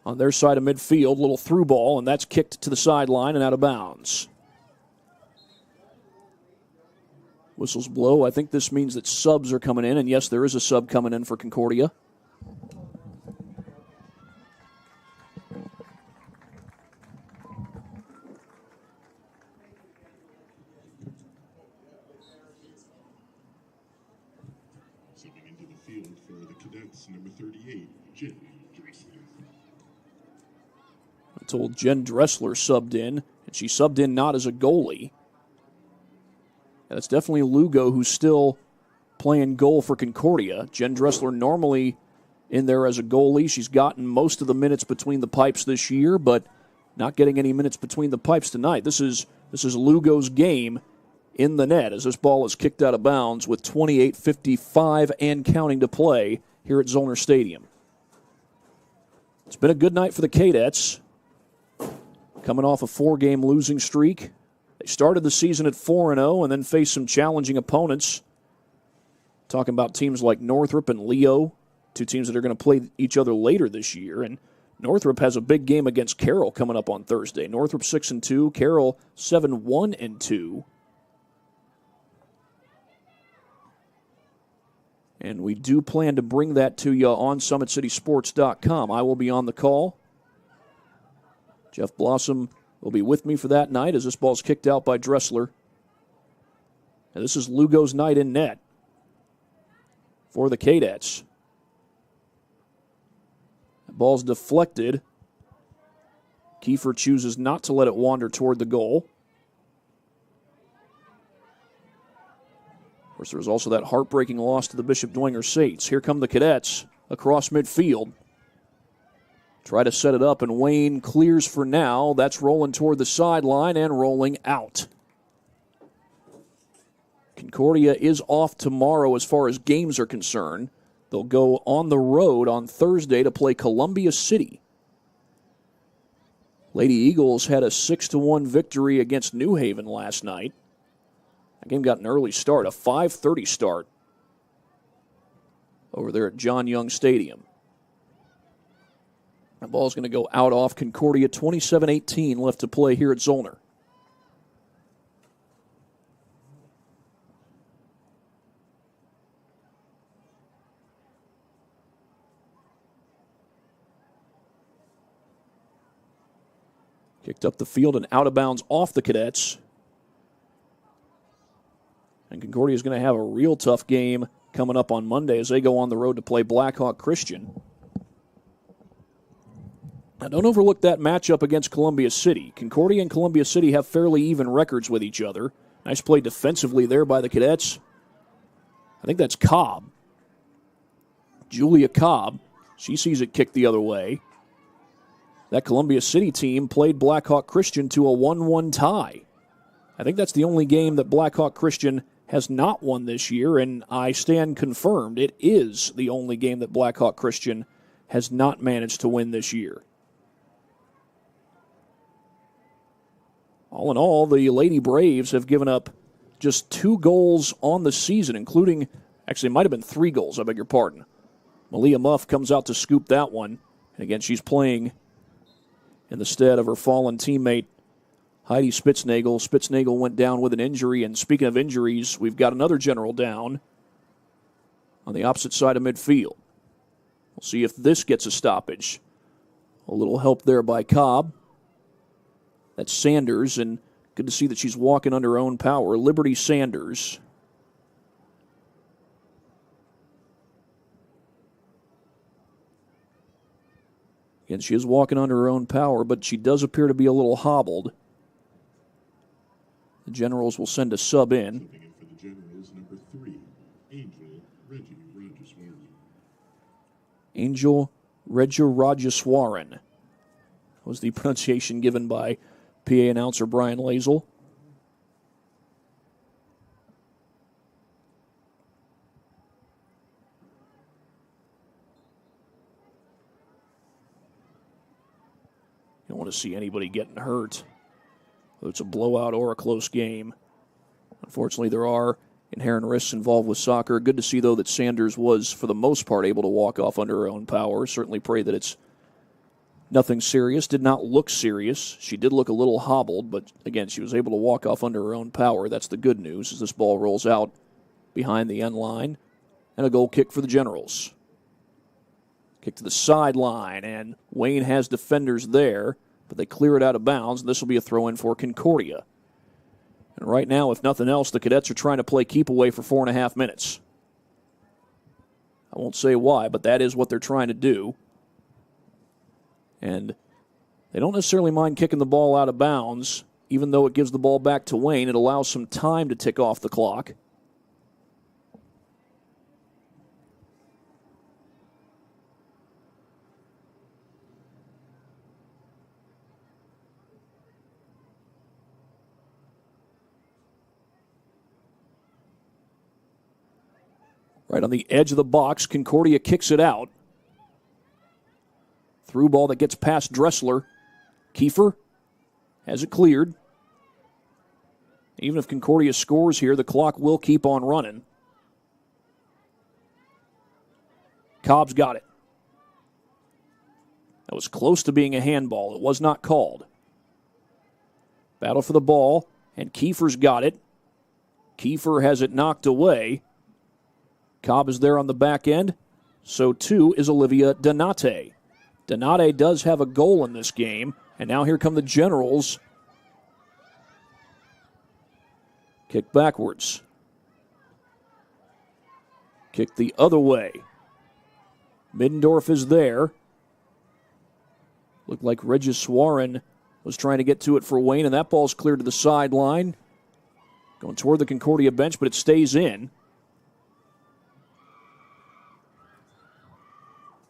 on their side of midfield, little through ball, and that's kicked to the sideline and out of bounds. Whistles blow. I think this means that subs are coming in, and yes, there is a sub coming in for Concordia. Subbing into the field for the Cadets, number 38, Jen Dressler. I told Jen Dressler subbed in, and she subbed in not as a goalie. And it's definitely Lugo who's still playing goal for Concordia. Jen Dressler normally in there as a goalie. She's gotten most of the minutes between the pipes this year, but not getting any minutes between the pipes tonight. This is Lugo's game in the net as this ball is kicked out of bounds with 28:55 and counting to play here at Zollner Stadium. It's been a good night for the Cadets, coming off a 4-game losing streak. They started the season at 4-0 and then faced some challenging opponents. Talking about teams like Northrop and Leo, 2 teams that are going to play each other later this year. And Northrop has a big game against Carroll coming up on Thursday. Northrop 6-2, Carroll 7-1-2. And we do plan to bring that to you on SummitCitySports.com. I will be on the call. Jeff Blossom will be with me for that night as this ball's kicked out by Dressler. And this is Lugo's night in net for the Cadets. The ball's deflected. Kiefer chooses not to let it wander toward the goal. Of course, there was also that heartbreaking loss to the Bishop Dwenger Saints. Here come the Cadets across midfield. Try to set it up, and Wayne clears for now. That's rolling toward the sideline and rolling out. Concordia is off tomorrow as far as games are concerned. They'll go on the road on Thursday to play Columbia City. Lady Eagles had a 6-1 victory against New Haven last night. That game got an early start, a 5:30 start over there at John Young Stadium. The ball's going to go out off Concordia, 27-18 left to play here at Zollner. Kicked up the field and out of bounds off the Cadets. And Concordia is going to have a real tough game coming up on Monday as they go on the road to play Blackhawk Christian. Now, don't overlook that matchup against Columbia City. Concordia and Columbia City have fairly even records with each other. Nice play defensively there by the Cadets. I think that's Cobb. Julia Cobb. She sees it kicked the other way. That Columbia City team played Blackhawk Christian to a 1-1 tie. I think that's the only game that Blackhawk Christian has not won this year, and I stand confirmed it is the only game that Blackhawk Christian has not managed to win this year. All in all, the Lady Braves have given up just 2 goals on the season, including, actually it might have been 3 goals, I beg your pardon. Malia Muff comes out to scoop that one, and again she's playing in the stead of her fallen teammate, Heidi Spitznagel. Spitznagel went down with an injury, and speaking of injuries, we've got another general down on the opposite side of midfield. We'll see if this gets a stoppage. A little help there by Cobb. That's Sanders, and good to see that she's walking under her own power. Liberty Sanders. Again, she is walking under her own power, but she does appear to be a little hobbled. The Generals will send a sub in. Subbing in for the Generals, number 3, Angel Rajeswaran. Angel Rajeswaran was the pronunciation given by PA announcer Brian Lazel. You don't want to see anybody getting hurt, whether it's a blowout or a close game. Unfortunately, there are inherent risks involved with soccer. Good to see, though, that Sanders was, for the most part, able to walk off under her own power. Certainly pray that it's nothing serious. Did not look serious. She did look a little hobbled, but again, she was able to walk off under her own power. That's the good news as this ball rolls out behind the end line. And a goal kick for the Generals. Kick to the sideline, and Wayne has defenders there, but they clear it out of bounds, and this will be a throw-in for Concordia. And right now, if nothing else, the Cadets are trying to play keep away for 4.5 minutes. I won't say why, but that is what they're trying to do. And they don't necessarily mind kicking the ball out of bounds, even though it gives the ball back to Wayne. It allows some time to tick off the clock. Right on the edge of the box, Concordia kicks it out. Through ball that gets past Dressler. Kiefer has it cleared. Even if Concordia scores here, the clock will keep on running. Cobb's got it. That was close to being a handball. It was not called. Battle for the ball, and Kiefer's got it. Kiefer has it knocked away. Cobb is there on the back end. So too is Olivia Donate. Donate does have a goal in this game. And now here come the Generals. Kick backwards. Kick the other way. Middendorf is there. Looked like Rajeswaran was trying to get to it for Wayne, and that ball's cleared to the sideline. Going toward the Concordia bench, but it stays in.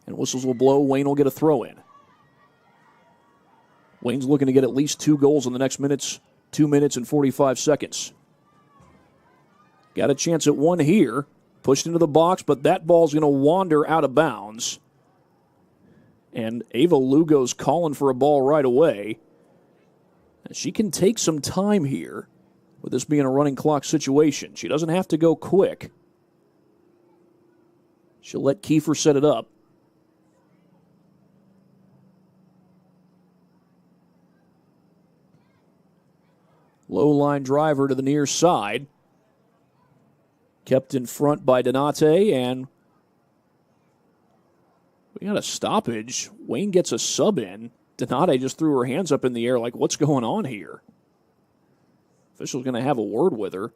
And whistles will blow. Wayne will get a throw in. Wayne's looking to get at least 2 goals in the next 2 minutes and 45 seconds. Got a chance at one here. Pushed into the box, but that ball's going to wander out of bounds. And Ava Lugo's calling for a ball right away. She can take some time here with this being a running clock situation. She doesn't have to go quick. She'll let Kiefer set it up. Low line driver to the near side. Kept in front by Donate, and we got a stoppage. Wayne gets a sub in. Donate just threw her hands up in the air like, what's going on here? Official's going to have a word with her.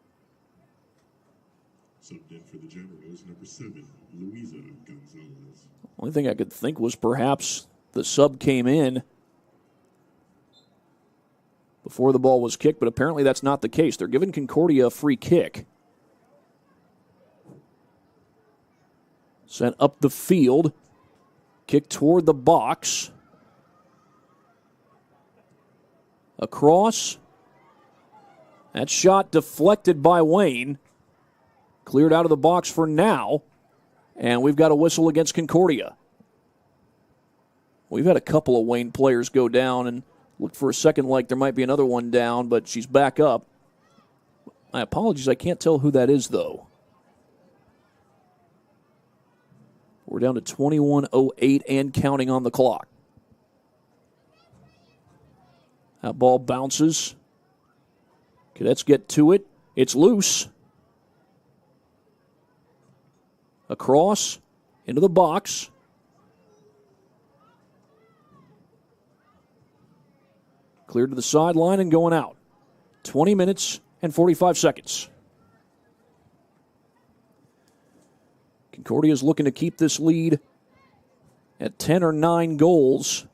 Subbed in for the Generals, number 7, Luisa Gonzalez. Only thing I could think was perhaps the sub came in before the ball was kicked, but apparently that's not the case. They're giving Concordia a free kick. Sent up the field. Kick toward the box. Across. That shot deflected by Wayne. Cleared out of the box for now. And we've got a whistle against Concordia. We've had a couple of Wayne players go down and looked for a second like there might be another one down, but she's back up. My apologies, I can't tell who that is, though. We're down to 21:08 and counting on the clock. That ball bounces. Cadets get to it. It's loose. Across, into the box. Cleared to the sideline and going out. 20 minutes and 45 seconds. Concordia is looking to keep this lead at 10 or 9 goals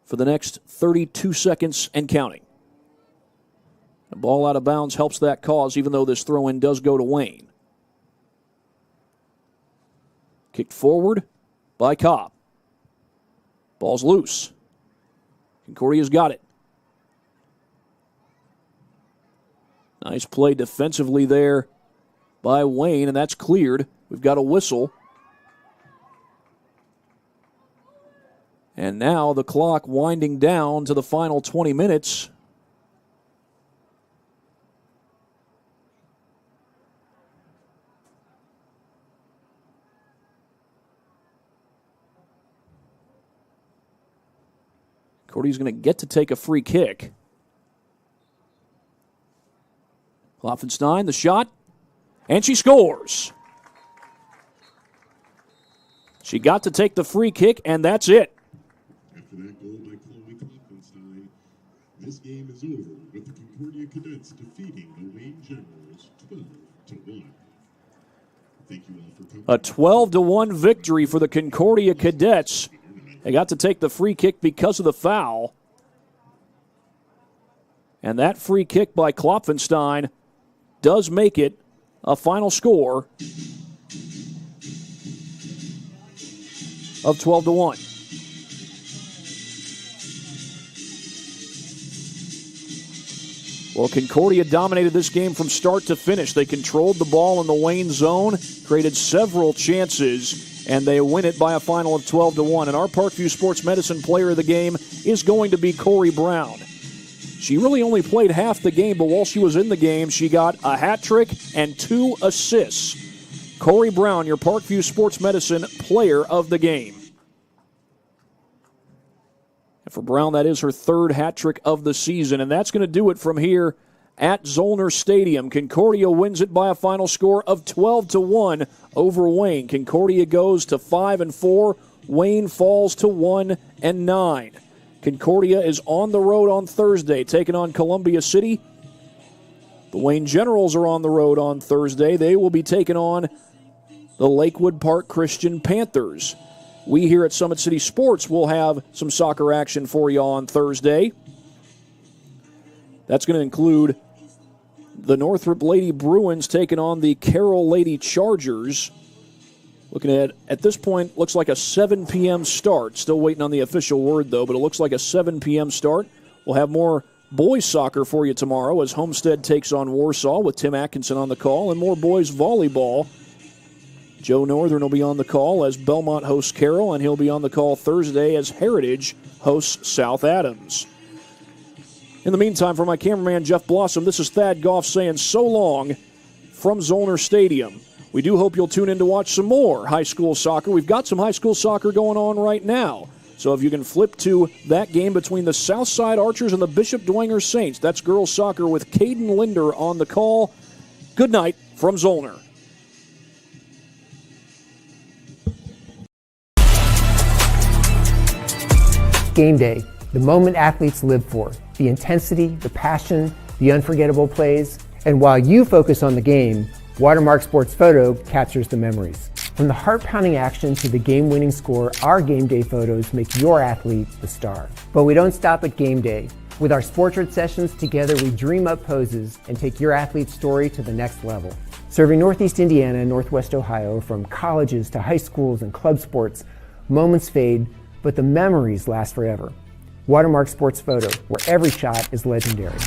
for the next 32 seconds and counting. The ball out of bounds helps that cause, even though this throw-in does go to Wayne. Kicked forward by Cobb. Ball's loose. Concordia's got it. Nice play defensively there by Wayne, and that's cleared. We've got a whistle. And now the clock winding down to the final 20 minutes. Concordia's going to get to take a free kick. Klopfenstein, the shot, and she scores. She got to take the free kick, and that's it. After that goal by Chloe Klopfenstein, this game is over with the Concordia Cadets defeating the Wayne Generals 12-1. Thank you all for coming. A 12-1 victory for the Concordia Cadets. They got to take the free kick because of the foul. And that free kick by Klopfenstein does make it a final score of 12-1. Well, Concordia dominated this game from start to finish. They controlled the ball in the Wayne zone, created several chances, and they win it by a final of 12-1. And our Parkview Sports Medicine player of the game is going to be Corey Brown. She really only played half the game, but while she was in the game, she got a hat trick and 2 assists. Corey Brown, your Parkview Sports Medicine player of the game. And for Brown, that is her 3rd hat trick of the season, and that's going to do it from here at Zollner Stadium. Concordia wins it by a final score of 12-1 over Wayne. Concordia goes to 5-4. Wayne falls to 1-9. Concordia is on the road on Thursday, taking on Columbia City. The Wayne Generals are on the road on Thursday. They will be taking on the Lakewood Park Christian Panthers. We here at Summit City Sports will have some soccer action for you on Thursday. That's going to include the Northrop Lady Bruins taking on the Carroll Lady Chargers. Looking at this point, looks like a 7 p.m. start. Still waiting on the official word, though, but it looks like a 7 p.m. start. We'll have more boys soccer for you tomorrow as Homestead takes on Warsaw with Tim Atkinson on the call, and more boys volleyball. Joe Northern will be on the call as Belmont hosts Carroll, and he'll be on the call Thursday as Heritage hosts South Adams. In the meantime, for my cameraman, Jeff Blossom, this is Thad Goff saying so long from Zollner Stadium. We do hope you'll tune in to watch some more high school soccer. We've got some high school soccer going on right now. So if you can flip to that game between the Southside Archers and the Bishop Dwenger Saints, that's girls soccer with Caden Linder on the call. Good night from Zollner. Game day, the moment athletes live for, the intensity, the passion, the unforgettable plays. And while you focus on the game, Watermark Sports Photo captures the memories. From the heart-pounding action to the game-winning score, our game day photos make your athlete the star. But we don't stop at game day. With our Sportrait sessions, together we dream up poses and take your athlete's story to the next level. Serving Northeast Indiana and Northwest Ohio, from colleges to high schools and club sports, moments fade, but the memories last forever. Watermark Sports Photo, where every shot is legendary.